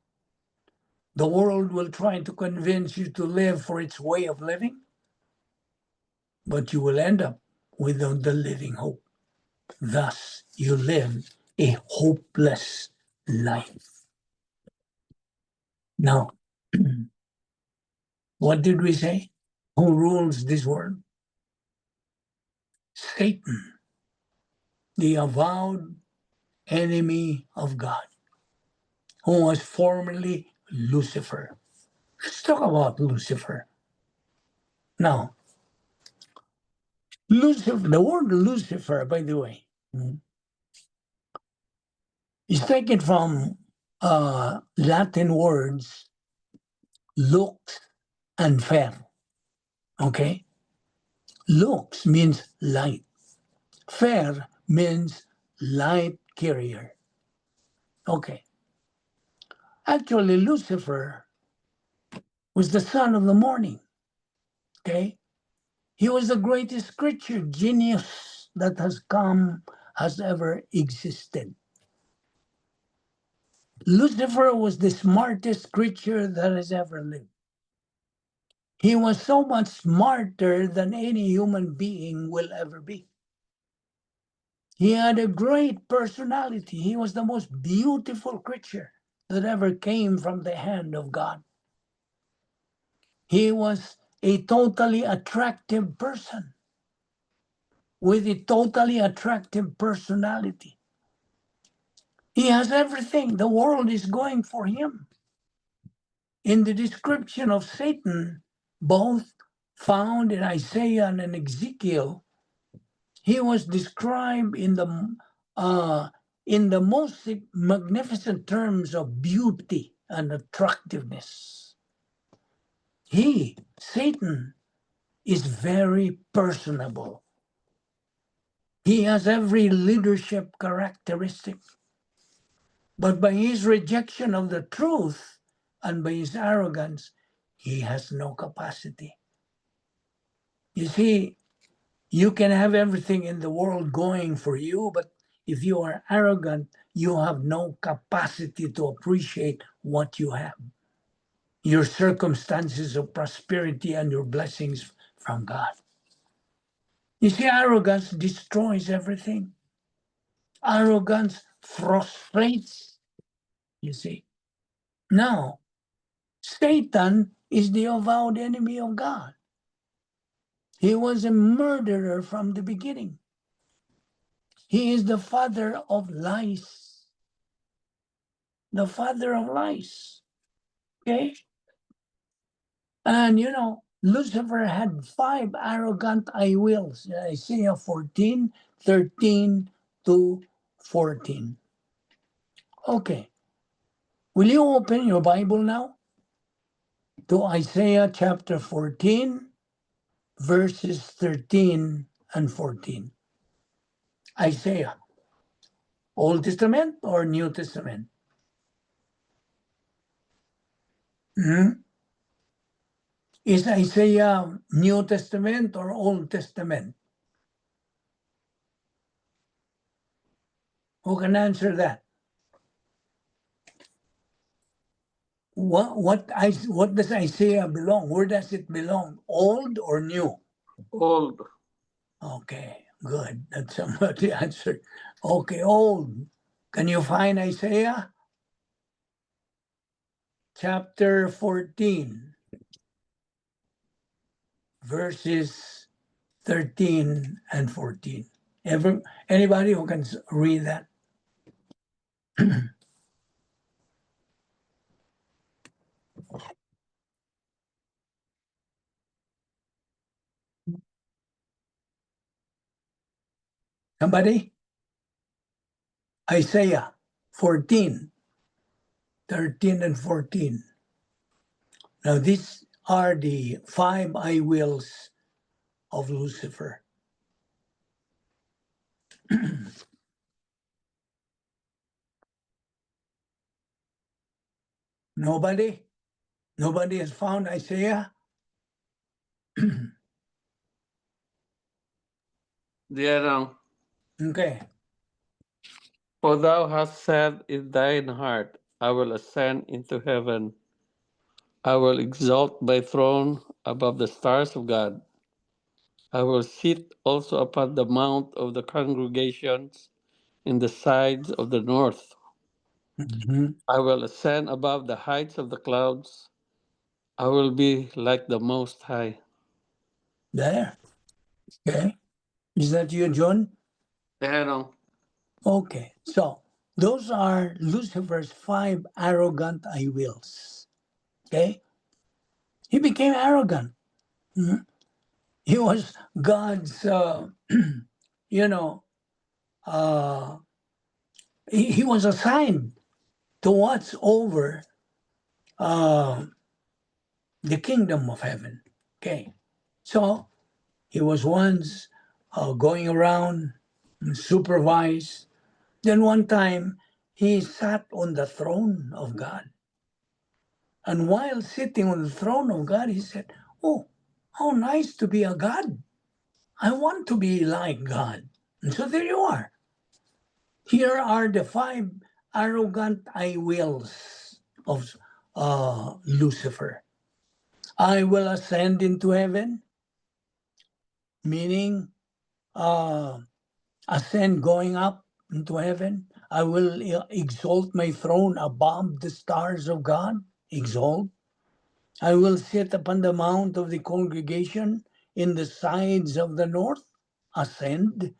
The world will try to convince you to live for its way of living, but you will end up without the living hope. Thus, you live a hopeless life. Now, what did we say? Who rules this world? Satan. the avowed enemy of God, who was formerly Lucifer. Let's talk about Lucifer. Now, Lucifer, the word Lucifer, by the way, is taken from Latin words lux and fer. Okay? Lux means light. Fer means light carrier. Okay. Actually, Lucifer was the son of the morning. Okay? He was the greatest creature, genius that has ever existed. Lucifer was the smartest creature that has ever lived. He was so much smarter than any human being will ever be. He had a great personality. He was the most beautiful creature that ever came from the hand of God. He was a totally attractive person with a totally attractive personality. He has everything. The world is going for him. In the description of Satan, both found in Isaiah and in Ezekiel, he was described in the most magnificent terms of beauty and attractiveness. Satan, is very personable. He has every leadership characteristic. But by his rejection of the truth and by his arrogance, he has no capacity. You see, you can have everything in the world going for you, but if you are arrogant, you have no capacity to appreciate what you have. Your circumstances of prosperity and your blessings from God. You see, arrogance destroys everything. Arrogance frustrates, you see. Now, Satan is the avowed enemy of God. He was a murderer from the beginning. He is the father of lies. The father of lies. Okay? And you know, Lucifer had 5 arrogant I wills. Isaiah 14, 13 to 14. Okay. Will you open your Bible now to Isaiah chapter 14, verses 13 and 14? Isaiah, Old Testament or New Testament? Is Isaiah New Testament or Old Testament? Who can answer that? What does Isaiah belong? Where does it belong? Old or new? Old. Okay, good. That's somebody answered. Okay, old. Can you find Isaiah? Chapter 14, verses 13 and 14. Anybody who can read that? Somebody? Isaiah 14, 13 and 14. Now these are the 5 I wills of Lucifer. Nobody? Nobody has found Isaiah? Okay. For thou hast said in thine heart, I will ascend into heaven. I will exalt my throne above the stars of God. I will sit also upon the mount of the congregations in the sides of the north. Mhm. I will ascend above the heights of the clouds. I will be like the Most High. There. Okay. Is that you, John? Ano? Okay, so those are Lucifer's 5 arrogant I wills. Okay, he became arrogant. Mhm. He was God's, you know, uh, he was assigned to watch over uh, the kingdom of heaven. Okay, so he was once going around and supervise. Then one time he sat on the throne of God. And while sitting on the throne of God, he said, "Oh, how nice to be a God. I want to be like God." And so there you are. Here are the 5 arrogant I wills of Lucifer. I will ascend into heaven, meaning ascend, going up into heaven. I will exalt my throne above the stars of God. Exalt. I will sit upon the mount of the congregation in the sides of the north. Ascend.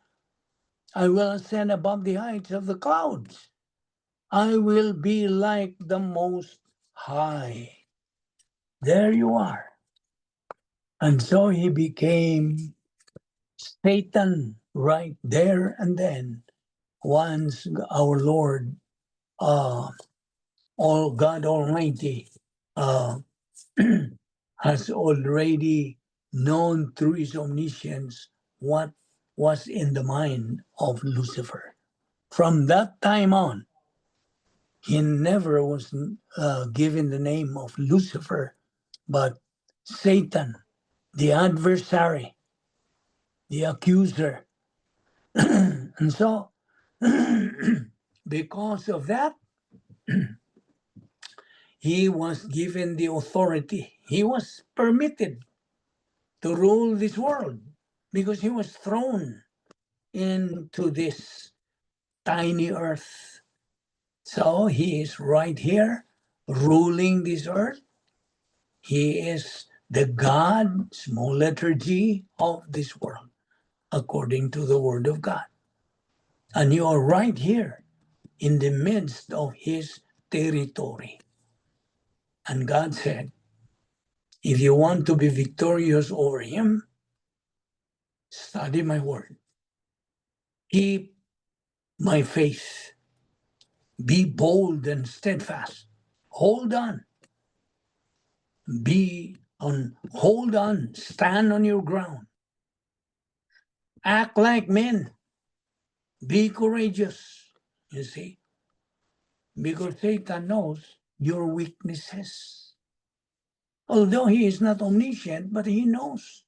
I will ascend above the heights of the clouds. I will be like the Most High. There you are. And so he became Satan right there and then. Once our Lord, all God Almighty, uh, has already known through his omniscience what was in the mind of Lucifer. From that time on, he never was given the name of Lucifer, but Satan, the adversary, the accuser. And so, because of that, he was given the authority. He was permitted to rule this world because he was thrown into this tiny earth. So he is right here ruling this earth. He is the God, small letter G, of this world, according to the word of God. And you are right here in the midst of his territory. And God said, if you want to be victorious over him, study my word. Keep my faith. Be bold and steadfast. Hold on. Hold on. Stand on your ground. Act like men. Be courageous. You see? Because Satan knows your weaknesses. Although he is not omniscient, but he knows.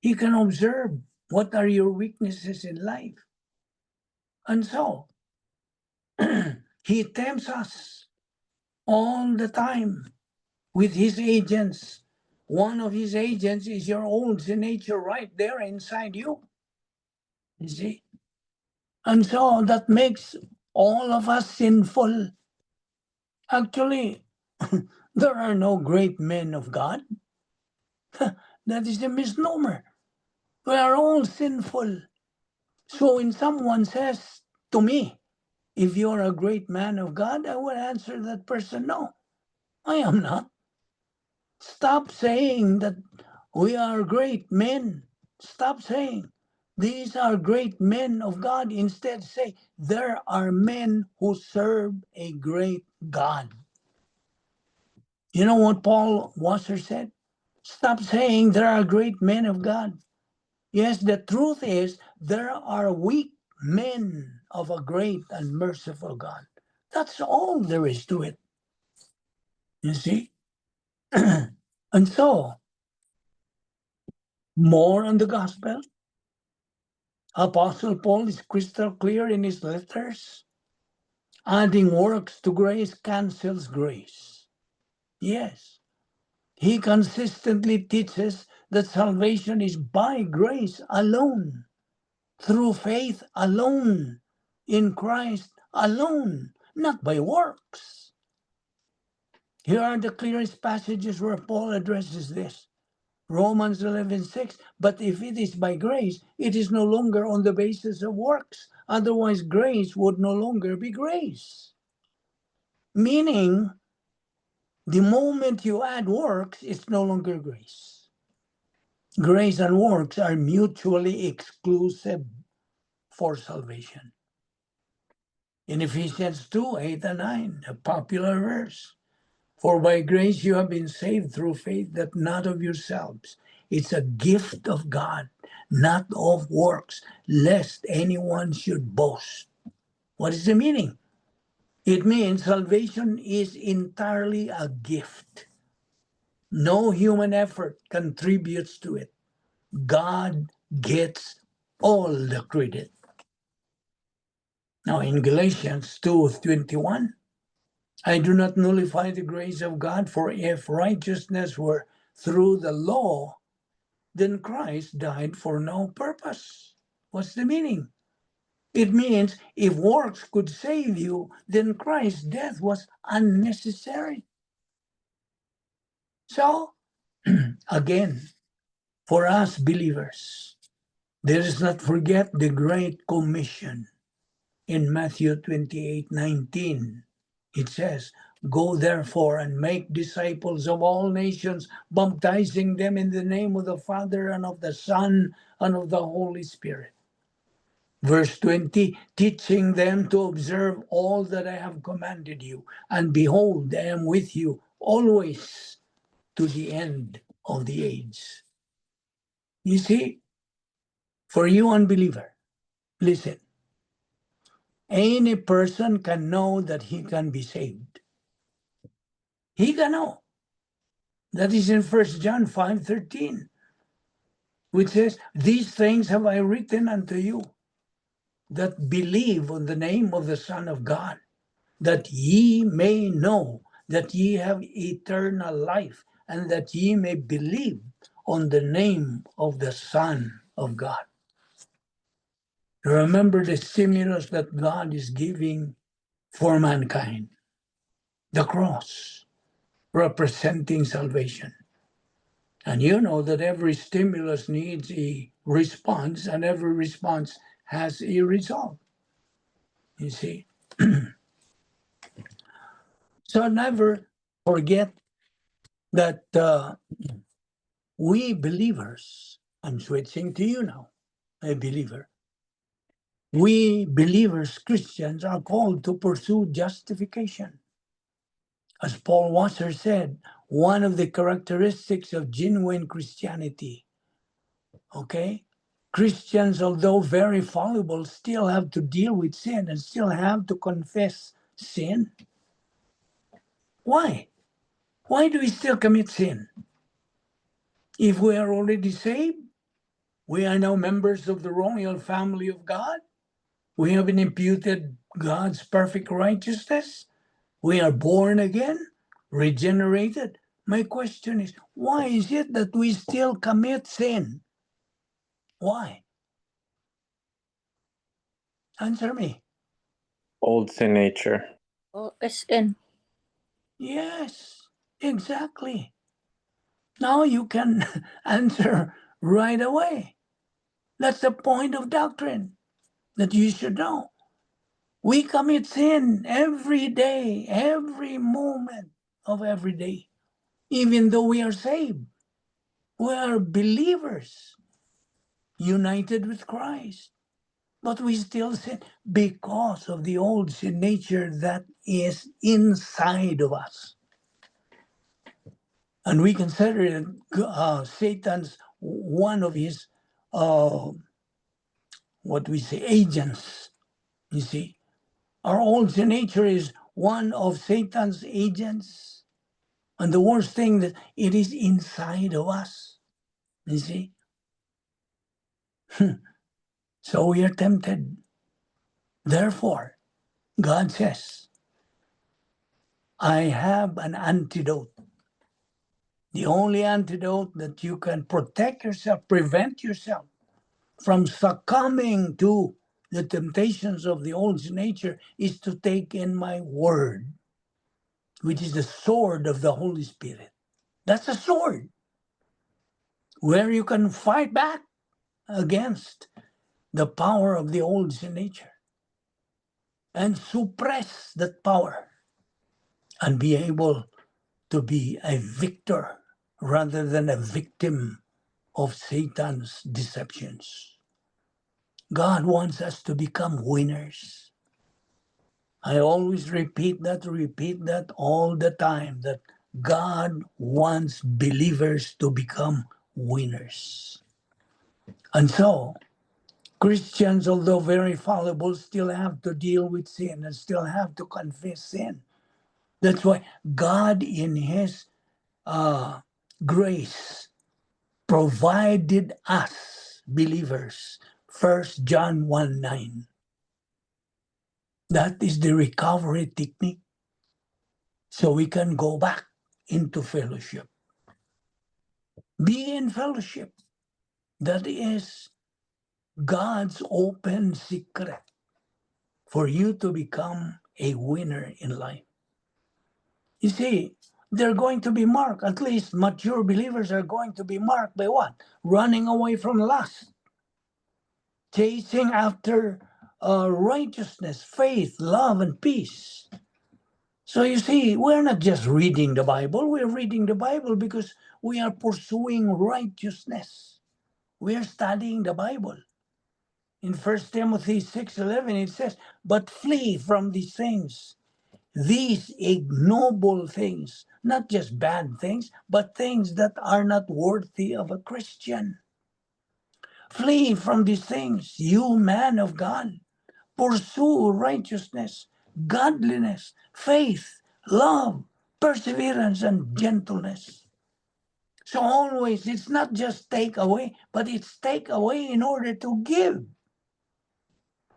He can observe what are your weaknesses in life. And so, he tempts us all the time with his agents. One of his agents is your old sin nature right there inside you. You see? And so that makes all of us sinful. Actually, there are no great men of God. That is a misnomer. We are all sinful. So when someone says to me, if you're a great man of God, I will answer that person, no, I am not. Stop saying that we are great men. Stop saying these are great men of God. Instead, say there are men who serve a great God. You know what Paul Wasser said? Stop saying there are great men of God. Yes, the truth is there are weak men of a great and merciful God. That's all there is to it. You see? And so, more on the gospel. Apostle Paul is crystal clear in his letters. Adding works to grace cancels grace. Yes, he consistently teaches that salvation is by grace alone, through faith alone, in Christ alone, not by works. Here are the clearest passages where Paul addresses this. Romans 11:6, but if it is by grace, it is no longer on the basis of works. Otherwise, grace would no longer be grace. Meaning, the moment you add works, it's no longer grace. Grace and works are mutually exclusive for salvation. In Ephesians 2, 8 and 9, a popular verse. For by grace you have been saved through faith, that not of yourselves. It's a gift of God, not of works, lest anyone should boast. What is the meaning? It means salvation is entirely a gift. No human effort contributes to it. God gets all the credit. Now in Galatians 2:21, I do not nullify the grace of God, for if righteousness were through the law, then Christ died for no purpose. What's the meaning? It means if works could save you, then Christ's death was unnecessary. So, again, for us believers, let us not forget the Great Commission in Matthew 28:19. It says, go therefore and make disciples of all nations, baptizing them in the name of the Father and of the Son and of the Holy Spirit. Verse 20, teaching them to observe all that I have commanded you. And behold, I am with you always to the end of the age. You see, for you unbeliever, listen, any person can know that he can be saved. He can know. That is in 1 John 5:13, which says, these things have I written unto you that believe on the name of the Son of God, that ye may know that ye have eternal life, and that ye may believe on the name of the Son of God. Remember the stimulus that God is giving for mankind. The cross, representing salvation. And you know that every stimulus needs a response, and every response has a result. You see? So never forget that we believers, I'm switching to you now, a believer. We believers, Christians, are called to pursue justification. As Paul Wasser said, one of the characteristics of genuine Christianity, okay? Christians, although very fallible, still have to deal with sin and still have to confess sin. Why? Why do we still commit sin? If we are already saved, we are now members of the royal family of God. We have been imputed God's perfect righteousness. We are born again, regenerated. My question is, why is it that we still commit sin? Why? Answer me. Old sin nature. OSN. Yes, exactly. Now you can answer right away. That's the point of doctrine that you should know. We commit sin every day, every moment of every day, even though we are saved. We are believers, united with Christ, but we still sin because of the old sin nature that is inside of us. And we consider it Satan's one of his what we say agents. You see, our old sin nature is one of Satan's agents, and the worst thing that it is inside of us. You see, so we are tempted. Therefore, God says, "I have an antidote." The only antidote that you can protect yourself, prevent yourself from succumbing to the temptations of the old nature is to take in my word, which is the sword of the Holy Spirit. That's a sword where you can fight back against the power of the old nature. and suppress that power and be able to be a victor rather than a victim of Satan's deceptions. God wants us to become winners. I always repeat that all the time, that God wants believers to become winners. And so, Christians, although very fallible, still have to deal with sin and still have to confess sin. That's why God, in His grace, provided us believers 1 John 1:9. That is the recovery technique. So we can go back into fellowship. Be in fellowship. That is God's open secret for you to become a winner in life. You see, they're going to be marked, at least mature believers are going to be marked by what? Running away from lust, chasing after righteousness, faith, love, and peace. So you see, we're not just reading the Bible. We're reading the Bible because we are pursuing righteousness. We are studying the Bible. In 1 Timothy 6:11, it says, "But flee from these things, these ignoble things," not just bad things, but things that are not worthy of a Christian. Flee from these things, you man of God. Pursue righteousness, godliness, faith, love, perseverance, and gentleness. So always, it's not just take away, but it's take away in order to give.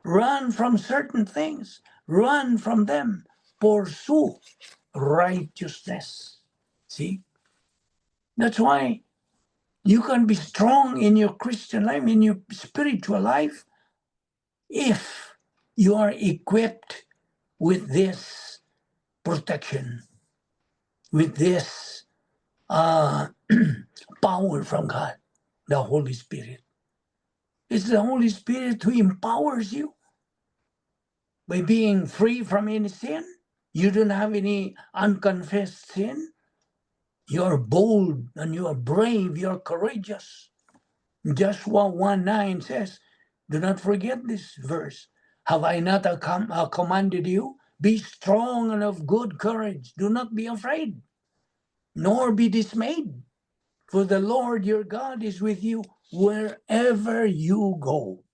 Run from certain things. Run from them. Pursue righteousness. See? That's why you can be strong in your Christian life, in your spiritual life, if you are equipped with this protection, with this power from God, the Holy Spirit. It's the Holy Spirit who empowers you by being free from any sin. You don't have any unconfessed sin. You're bold and you're brave, you're courageous. Joshua 1:9 says, do not forget this verse. Have I not commanded you? Be strong and of good courage. Do not be afraid, nor be dismayed. For the Lord your God is with you wherever you go.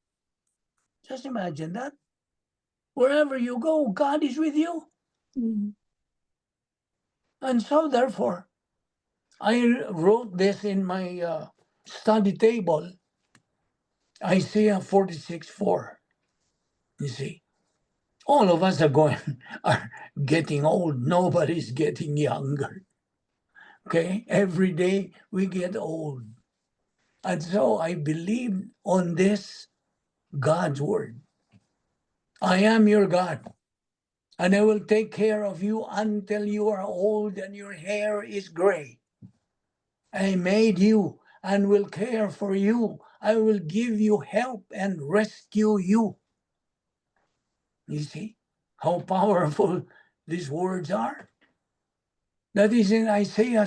Just imagine that. Wherever you go, God is with you. Mm-hmm. And so therefore, I wrote this in my study table, Isaiah 46:4. You see, all of us are getting old. Nobody's getting younger. Okay, every day we get old. And so I believe on this God's word. I am your God, and I will take care of you until you are old and your hair is gray. I made you and will care for you. I will give you help and rescue you. You see how powerful these words are? That is in Isaiah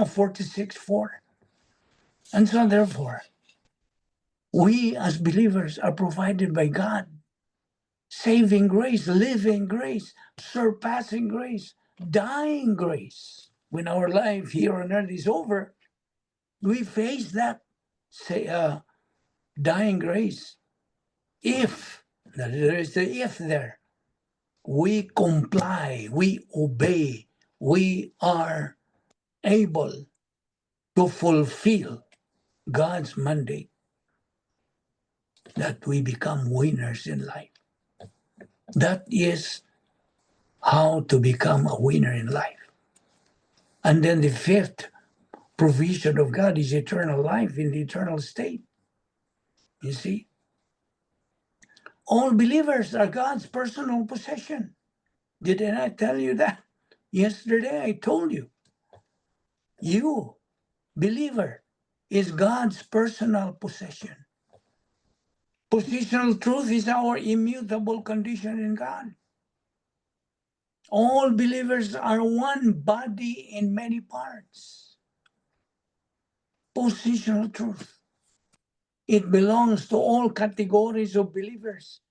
46:4. And so therefore, we as believers are provided by God. Saving grace, living grace, surpassing grace, dying grace. When our life here on earth is over, we face that dying grace. If, there is the if there, we comply, we obey, we are able to fulfill God's mandate, that we become winners in life. That is how to become a winner in life. And then the fifth provision of God is eternal life in the eternal state. You see? All believers are God's personal possession. Didn't I tell you that? Yesterday I told you. You, believer, is God's personal possession. Positional truth is our immutable condition in God. All believers are one body in many parts. Positional truth. It belongs to all categories of believers.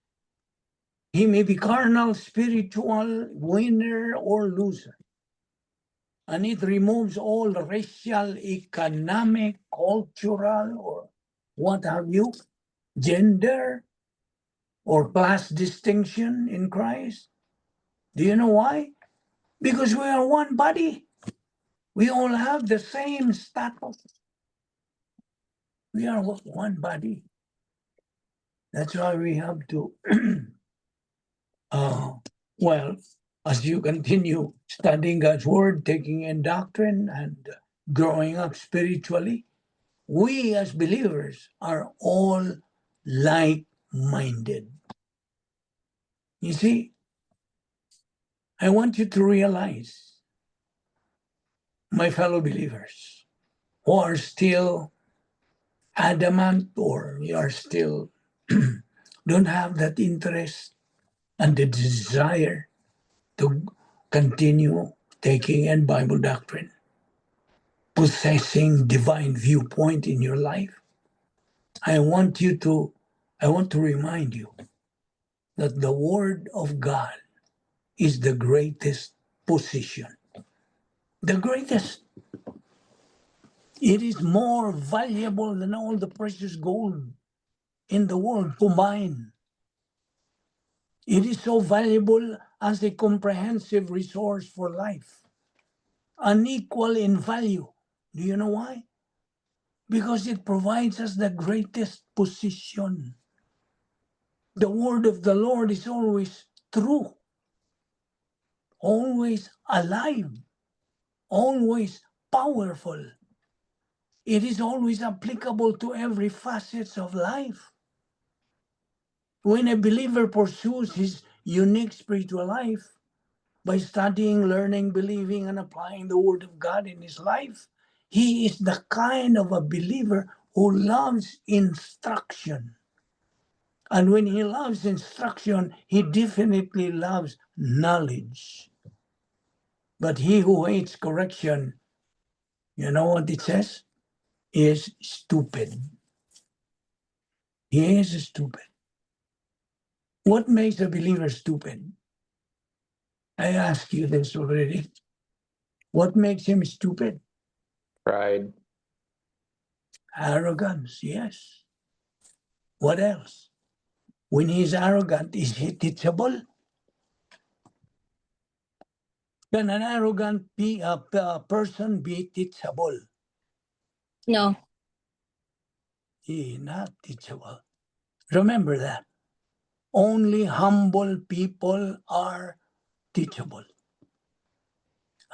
He may be carnal, spiritual, winner, or loser. And it removes all racial, economic, cultural, or what have you, gender, or class distinction in Christ. Do you know why? Because we are one body. We all have the same status. We are one body. That's why we have to, well, as you continue studying God's word, taking in doctrine, and growing up spiritually, we as believers are all like-minded. You see, I want you to realize, my fellow believers, who are still adamant or you are still don't have that interest and the desire to continue taking in Bible doctrine, possessing divine viewpoint in your life, I want to remind you that the Word of God is the greatest position. The greatest. It is more valuable than all the precious gold in the world combined. It is so valuable as a comprehensive resource for life, unequal in value. Do you know why? Because it provides us the greatest position. The word of the Lord is always true, always alive, always powerful. It is always applicable to every facet of life. When a believer pursues his unique spiritual life by studying, learning, believing, and applying the Word of God in his life, he is the kind of a believer who loves instruction. And when he loves instruction, he definitely loves knowledge. But he who hates correction, you know what it says? Is stupid. He is stupid. What makes a believer stupid? I asked you this already. What makes him stupid? Pride. Arrogance, yes. What else? When he's arrogant, is he teachable? Can an arrogant person be teachable? No. He is not teachable. Remember that. Only humble people are teachable.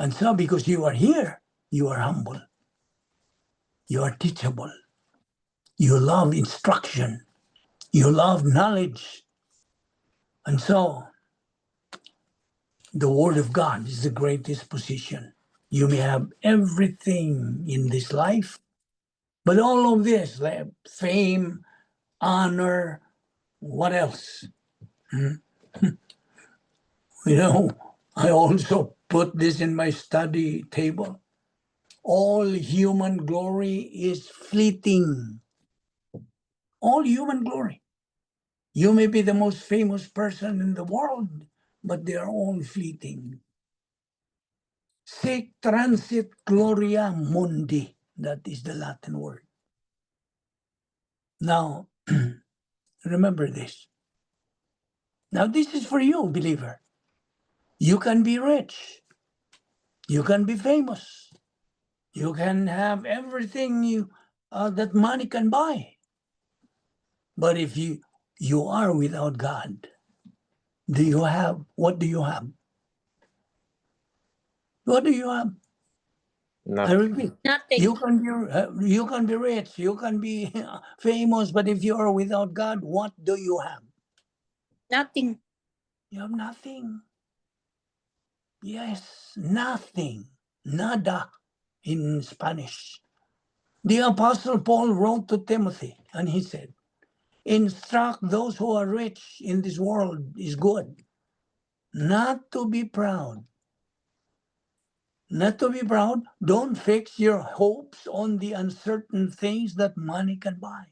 And so because you are here, you are humble. You are teachable. You love instruction. You love knowledge. And so the Word of God is the greatest position. You may have everything in this life, but all of this, like fame, honor, what else? You know, I also put this in my study table. All human glory is fleeting. All human glory. You may be the most famous person in the world, but they are all fleeting. Sic transit gloria mundi. That is the Latin word. Now, remember this. Now, this is for you, believer. You can be rich. You can be famous. You can have everything that money can buy. But if you are without God, what do you have? What do you have? I Nothing. repeat, Nothing. you can be rich, you can be famous, but if you are without God, what do you have? Nothing. You have nothing. Yes, nothing. Nada in Spanish. The Apostle Paul wrote to Timothy, and he said, instruct those who are rich in this world is good. Not to be proud. Not to be proud. Don't fix your hopes on the uncertain things that money can buy.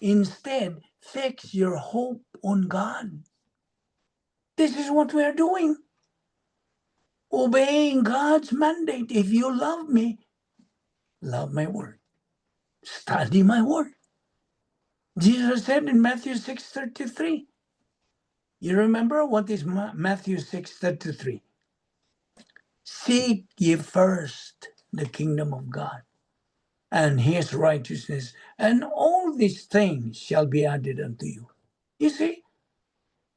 Instead, fix your hope on God. This is what we are doing. Obeying God's mandate. If you love me, love my word. Study my word. Jesus said in Matthew 6:33. You remember what is Matthew 6:33? Seek ye first the kingdom of God and his righteousness, and all these things shall be added unto you. You see?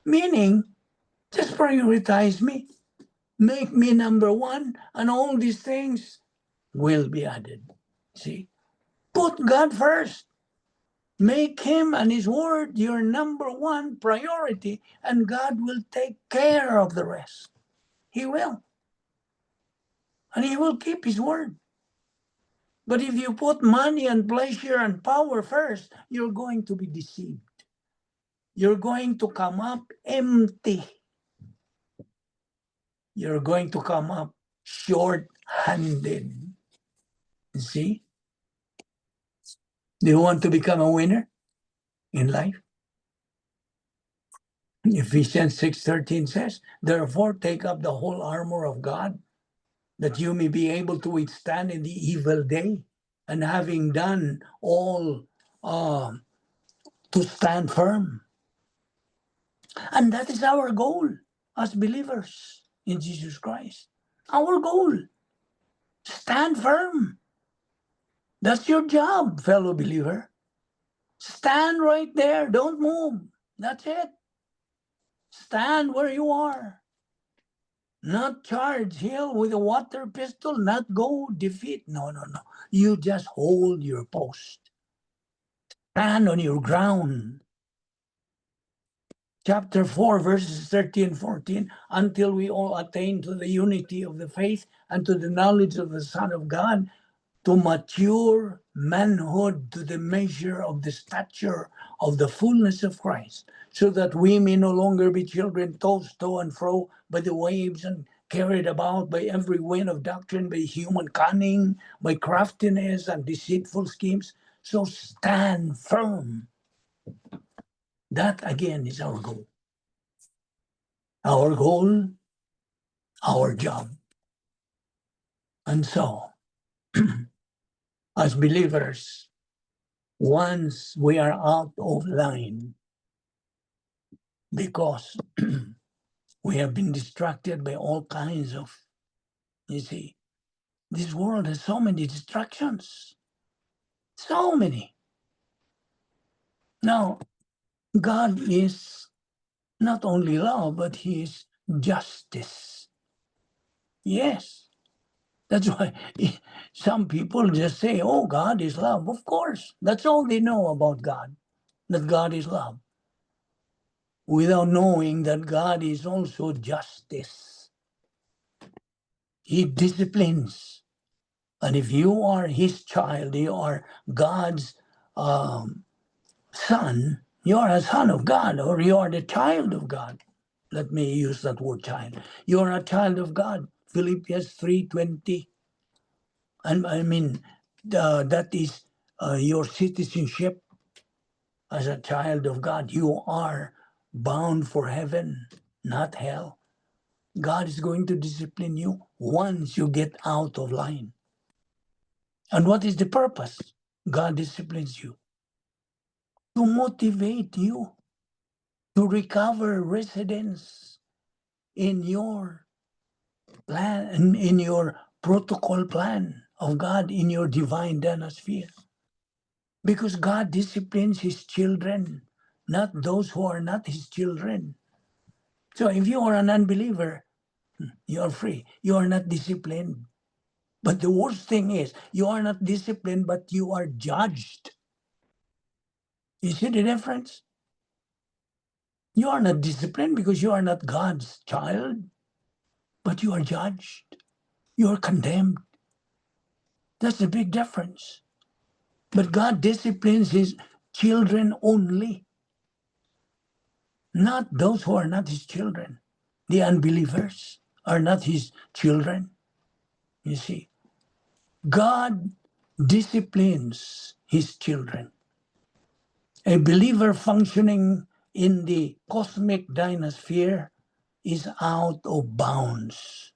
Meaning, just prioritize me. Make me number one, and all these things will be added. See? Put God first. Make him and his word your number one priority, and God will take care of the rest. He will. And he will keep his word. But if you put money and pleasure and power first, you're going to be deceived. You're going to come up empty. You're going to come up short-handed. You see? Do you want to become a winner in life? Ephesians 6:13 says, therefore take up the whole armor of God, that you may be able to withstand in the evil day, and having done all, to stand firm. And that is our goal as believers in Jesus Christ. Our goal, stand firm. That's your job, fellow believer. Stand right there. Don't move. That's it. Stand where you are. Not charge hell with a water pistol, not go defeat. No. You just hold your post. Stand on your ground. Chapter 4, verses 13 and 14, until we all attain to the unity of the faith and to the knowledge of the Son of God, to mature manhood, to the measure of the stature of the fullness of Christ, so that we may no longer be children tossed to and fro by the waves and carried about by every wind of doctrine, by human cunning, by craftiness and deceitful schemes. So stand firm. That again is our goal. Our goal, our job. And so, as believers, once we are out of line, because we have been distracted by all kinds of, you see, this world has so many distractions. So many. Now, God is not only love, but he is justice. Yes. That's why some people just say, oh, God is love. Of course. That's all they know about God, that God is love, without knowing that God is also justice. He disciplines. And if you are his child, you are God's son, you are a son of God, or you are the child of God. Let me use that word child. You are a child of God. Philippians 3:20. And I mean, that is your citizenship as a child of God. You are bound for heaven, not hell. God is going to discipline you once you get out of line. And what is the purpose? God disciplines you to motivate you to recover residence in your plan, in your protocol plan of God, in your divine dynasphere. Because God disciplines his children, not those who are not his children. So if you are an unbeliever, you are free. You are not disciplined. But the worst thing is, you are not disciplined, but you are judged. You see the difference? You are not disciplined because you are not God's child, but you are judged. You are condemned. That's the big difference. But God disciplines his children only, not those who are not his children. The unbelievers are not his children. You see, God disciplines his children. A believer functioning in the cosmic dynasphere is out of bounds.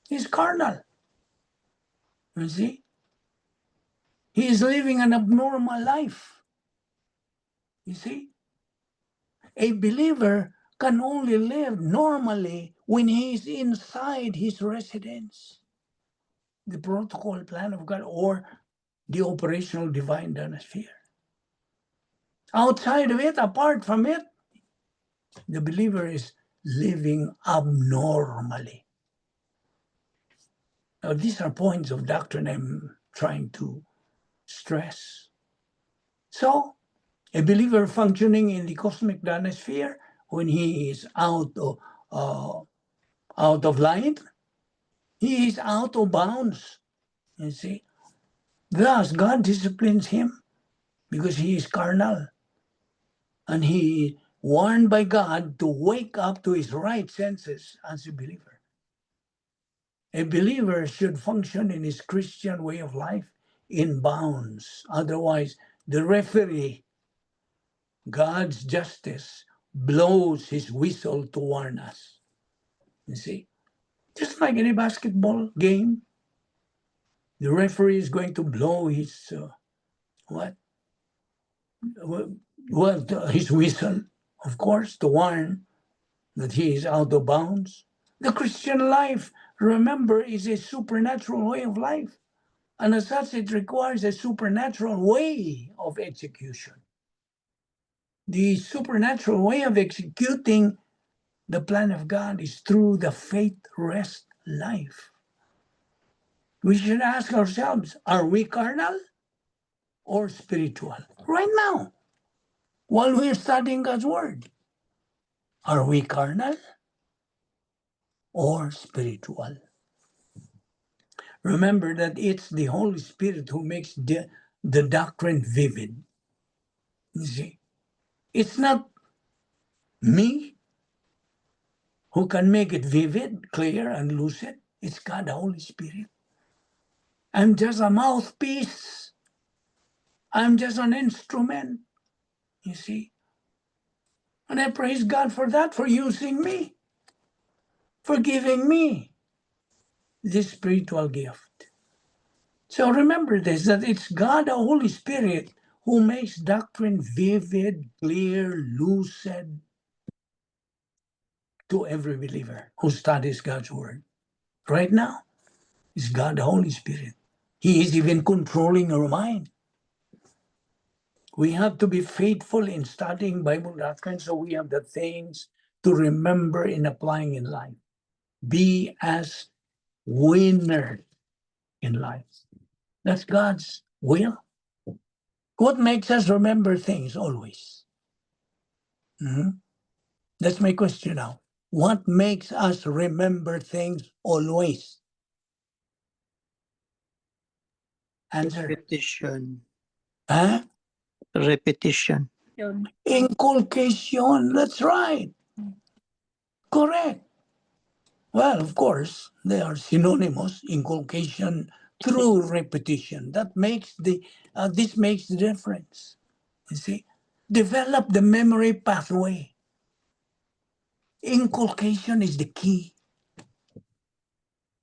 He's carnal. You see? He is living an abnormal life. You see? A believer can only live normally when he is inside his residence, the protocol plan of God, or the operational divine dynasphere. Outside of it, apart from it, the believer is living abnormally. Now, these are points of doctrine I'm trying to stress. So, a believer functioning in the cosmic dynasphere, when he is out of line, he is out of bounds. You see, thus God disciplines him because he is carnal, and he warned by God to wake up to his right senses as a believer. A believer should function in his Christian way of life in bounds. Otherwise, the referee, God's justice, blows his whistle to warn us. You see? Just like in a basketball game, the referee is going to blow his his whistle, of course, to warn that he is out of bounds. The Christian life, remember, is a supernatural way of life. And as such, it requires a supernatural way of execution. The supernatural way of executing the plan of God is through the faith rest life. We should ask ourselves, are we carnal or spiritual? Right now, while we're studying God's word, are we carnal or spiritual? Remember that it's the Holy Spirit who makes the doctrine vivid. You see, it's not me who can make it vivid, clear, and lucid. It's God, the Holy Spirit. I'm just a mouthpiece. I'm just an instrument, you see. And I praise God for that, for using me, for giving me this spiritual gift. So remember this, that it's God, the Holy Spirit, who makes doctrine vivid, clear, lucid to every believer who studies God's word. Right now, it's God, the Holy Spirit. He is even controlling our mind. We have to be faithful in studying Bible doctrine so we have the things to remember in applying in life. Be as winner in life. That's God's will. What makes us remember things always? That's my question now. What makes us remember things always? Answer. Repetition. Huh? Repetition. Yun. Inculcation. That's right. Correct. Well, of course, they are synonymous. Inculcation through repetition. That makes this makes the difference. You see, develop the memory pathway. Inculcation is the key.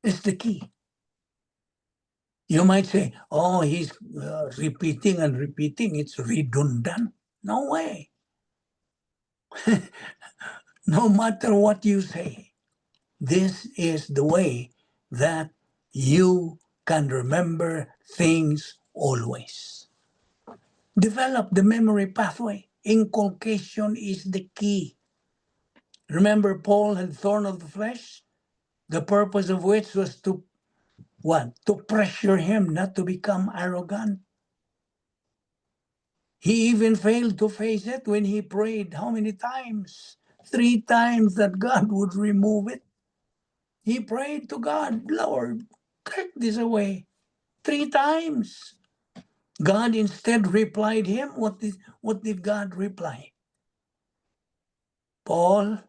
It's the key. You might say, "Oh, he's repeating and repeating. It's redundant." No way. No matter what you say, this is the way that you can remember things always. Develop the memory pathway. Inculcation is the key. Remember, Paul had thorn of the flesh, the purpose of which was to what? To pressure him not to become arrogant. He even failed to face it when he prayed how many times? 3 times that God would remove it. He prayed to God, "Lord, take this away." 3 times. God instead replied him. What did God reply? Paul,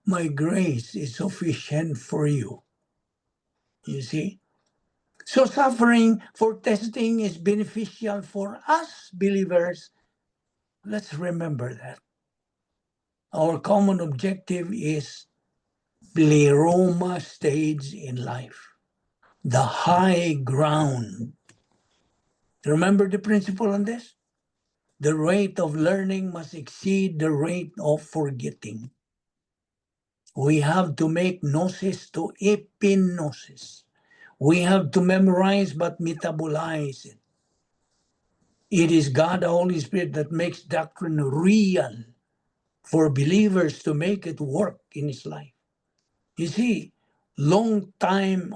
my grace is sufficient for you. You see? So suffering for testing is beneficial for us believers. Let's remember that. Our common objective is pleroma stage in life, the high ground. Remember the principle on this? The rate of learning must exceed the rate of forgetting. We have to make gnosis to epignosis. We have to memorize but metabolize it. It is God, the Holy Spirit, that makes doctrine real for believers to make it work in his life. You see, long-term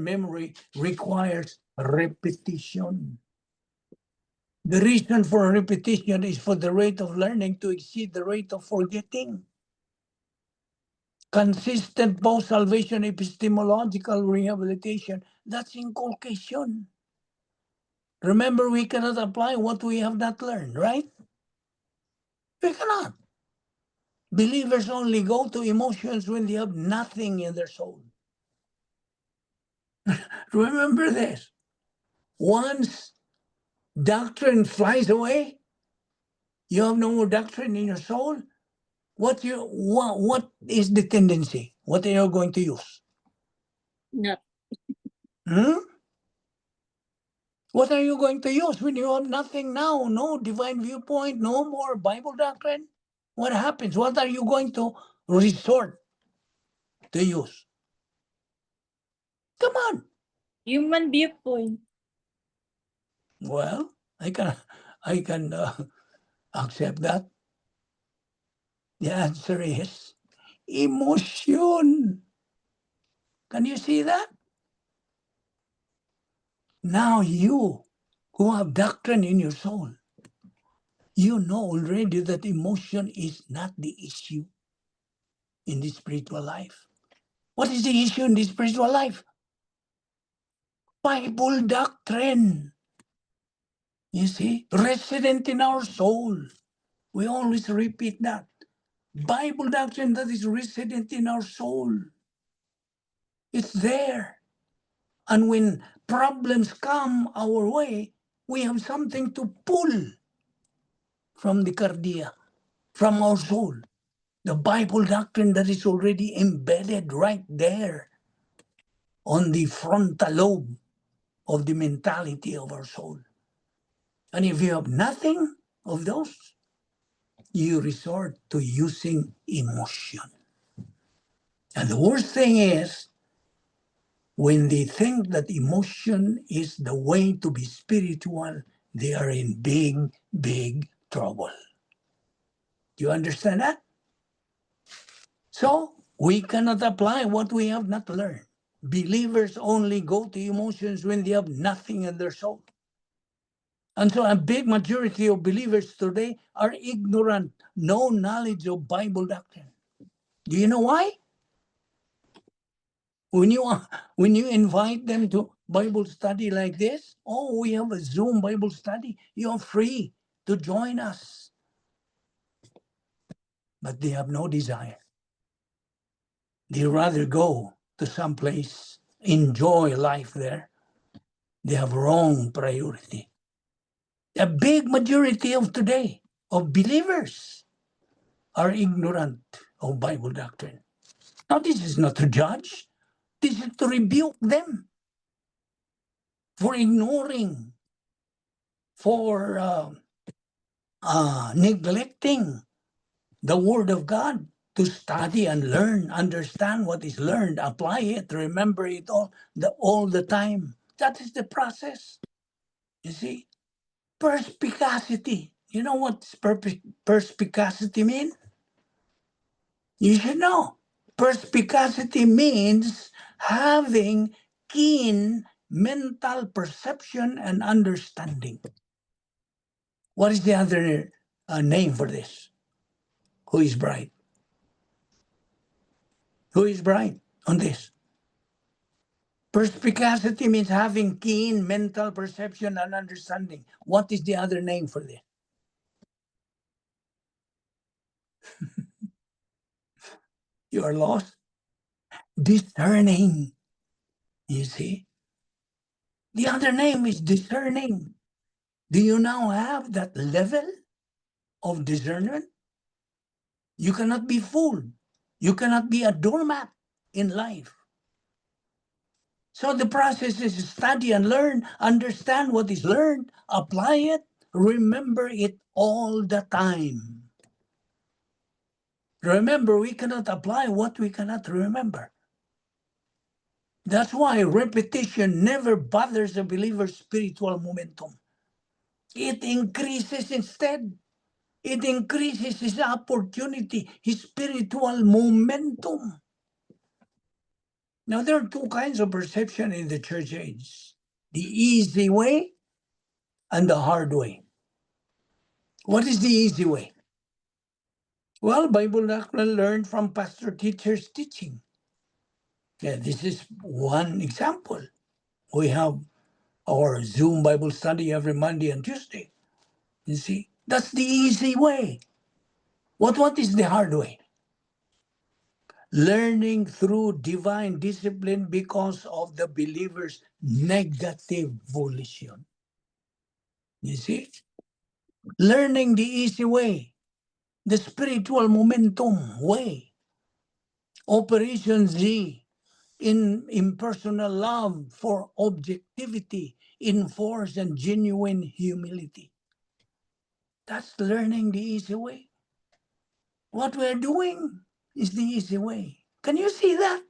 memory requires repetition. The reason for repetition is for the rate of learning to exceed the rate of forgetting. Consistent post-salvation epistemological rehabilitation, that's inculcation. Remember, we cannot apply what we have not learned, right? We cannot. Believers only go to emotions when they have nothing in their soul. Remember this. Once doctrine flies away, you have no more doctrine in your soul. What is the tendency? What are you going to use? Not. What are you going to use when you have nothing now? No divine viewpoint, no more Bible doctrine. What happens? What are you going to resort to use? Come on. Human viewpoint. Well, I can accept that. The answer is emotion. Can you see that? Now you who have doctrine in your soul, you know already that emotion is not the issue in the spiritual life. What is the issue in the spiritual life? Bible doctrine. You see, resident in our soul. We always repeat that. Bible doctrine that is resident in our soul. It's there. And when problems come our way, we have something to pull from the cardia, from our soul. The Bible doctrine that is already embedded right there on the frontal lobe of the mentality of our soul. And if you have nothing of those, you resort to using emotion. And the worst thing is, when they think that emotion is the way to be spiritual, they are in big, big trouble. Do you understand that? So, we cannot apply what we have not learned. Believers only go to emotions when they have nothing in their soul. And so a big majority of believers today are ignorant, no knowledge of Bible doctrine. Do you know why? When you invite them to Bible study like this, oh, we have a Zoom Bible study. You're free to join us. But they have no desire. They rather go to some place, enjoy life there. They have wrong priority. A big majority of today, of believers, are ignorant of Bible doctrine. Now, this is not to judge. This is to rebuke them for ignoring, for neglecting the Word of God to study and learn, understand what is learned, apply it, remember it all the time. That is the process. You see, perspicacity. You know what perspicacity means? You should know. Perspicacity means having keen mental perception and understanding. What is the other name for this? Who is bright? Who is bright on this? Perspicacity means having keen mental perception and understanding. What is the other name for this? You are lost? Discerning. You see? The other name is discerning. Do you now have that level of discernment? You cannot be fooled. You cannot be a doormat in life. So the process is study and learn, understand what is learned, apply it, remember it all the time. Remember, we cannot apply what we cannot remember. That's why repetition never bothers a believer's spiritual momentum. It increases instead. It increases his opportunity, his spiritual momentum. Now, there are two kinds of perception in the church age. The easy way and the hard way. What is the easy way? Well, Bible doctrine learned from pastor teachers' teaching. Yeah, this is one example. We have our Zoom Bible study every Monday and Tuesday. You see, that's the easy way. What is the hard way? Learning through divine discipline because of the believer's negative volition. You see? Learning the easy way, the spiritual momentum way. Operation Z, in impersonal love for objectivity, in force and genuine humility. That's learning the easy way. What we're doing is the easy way. Can you see that?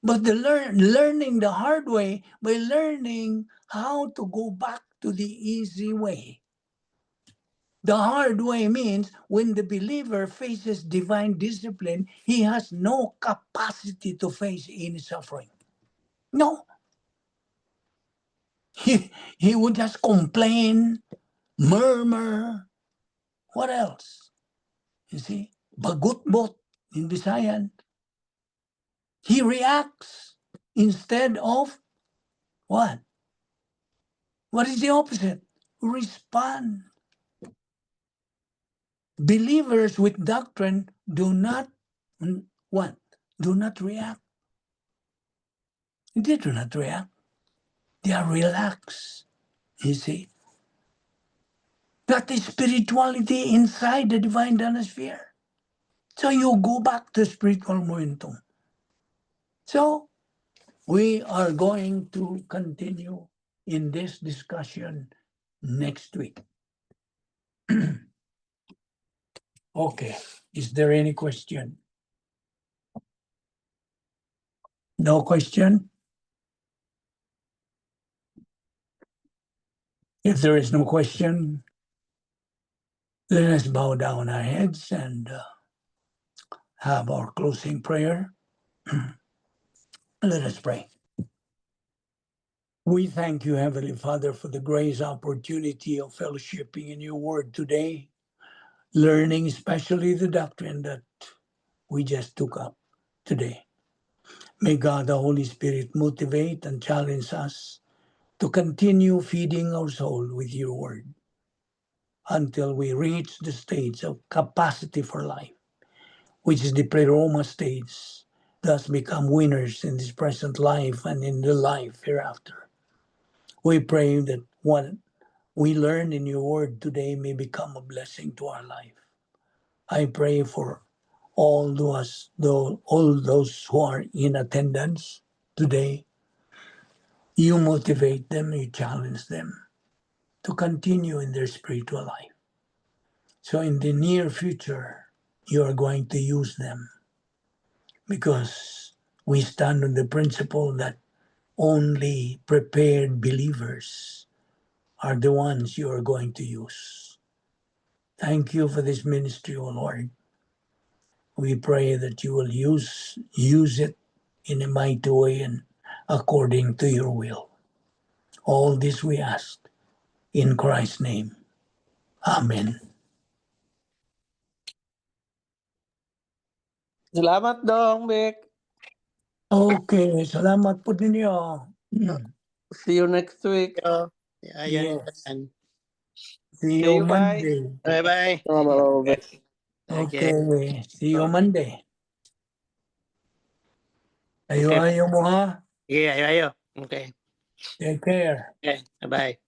But the learning the hard way by learning how to go back to the easy way. The hard way means when the believer faces divine discipline, he has no capacity to face any suffering. No. He would just complain, murmur. What else? You see? Bagutbot in Visayan. He reacts instead of what? What is the opposite? Respond. Believers with doctrine do not what? Do not react. They do not react. They are relaxed. You see? That is spirituality inside the divine atmosphere. So you go back to spiritual momentum. So we are going to continue in this discussion next week. Okay. Is there any question? No question? If there is no question, let us bow down our heads and have our closing prayer. Let us pray. We thank you, Heavenly Father, for the grace opportunity of fellowshipping in your word today, learning especially the doctrine that we just took up today. May God, the Holy Spirit, motivate and challenge us to continue feeding our soul with your word until we reach the stage of capacity for life, which is the pleroma stage, thus become winners in this present life and in the life hereafter. We pray that what we learn in your word today may become a blessing to our life. I pray for all those who are in attendance today. You motivate them, you challenge them to continue in their spiritual life. So in the near future, you are going to use them because we stand on the principle that only prepared believers are the ones you are going to use. Thank you for this ministry, O Lord. We pray that you will use it in a mighty way and according to your will. All this we ask in Christ's name. Amen. Salamat dong, Vic. Okay, salamat po ninyo. See you next week. Yo. Ayan. Yes. Ayan. See See you you, bye. Monday. Bye-bye. Okay, see you Okay. Monday. Ayaw mo ha. Sige, ayo. Okay. Take care. Okay. Bye-bye.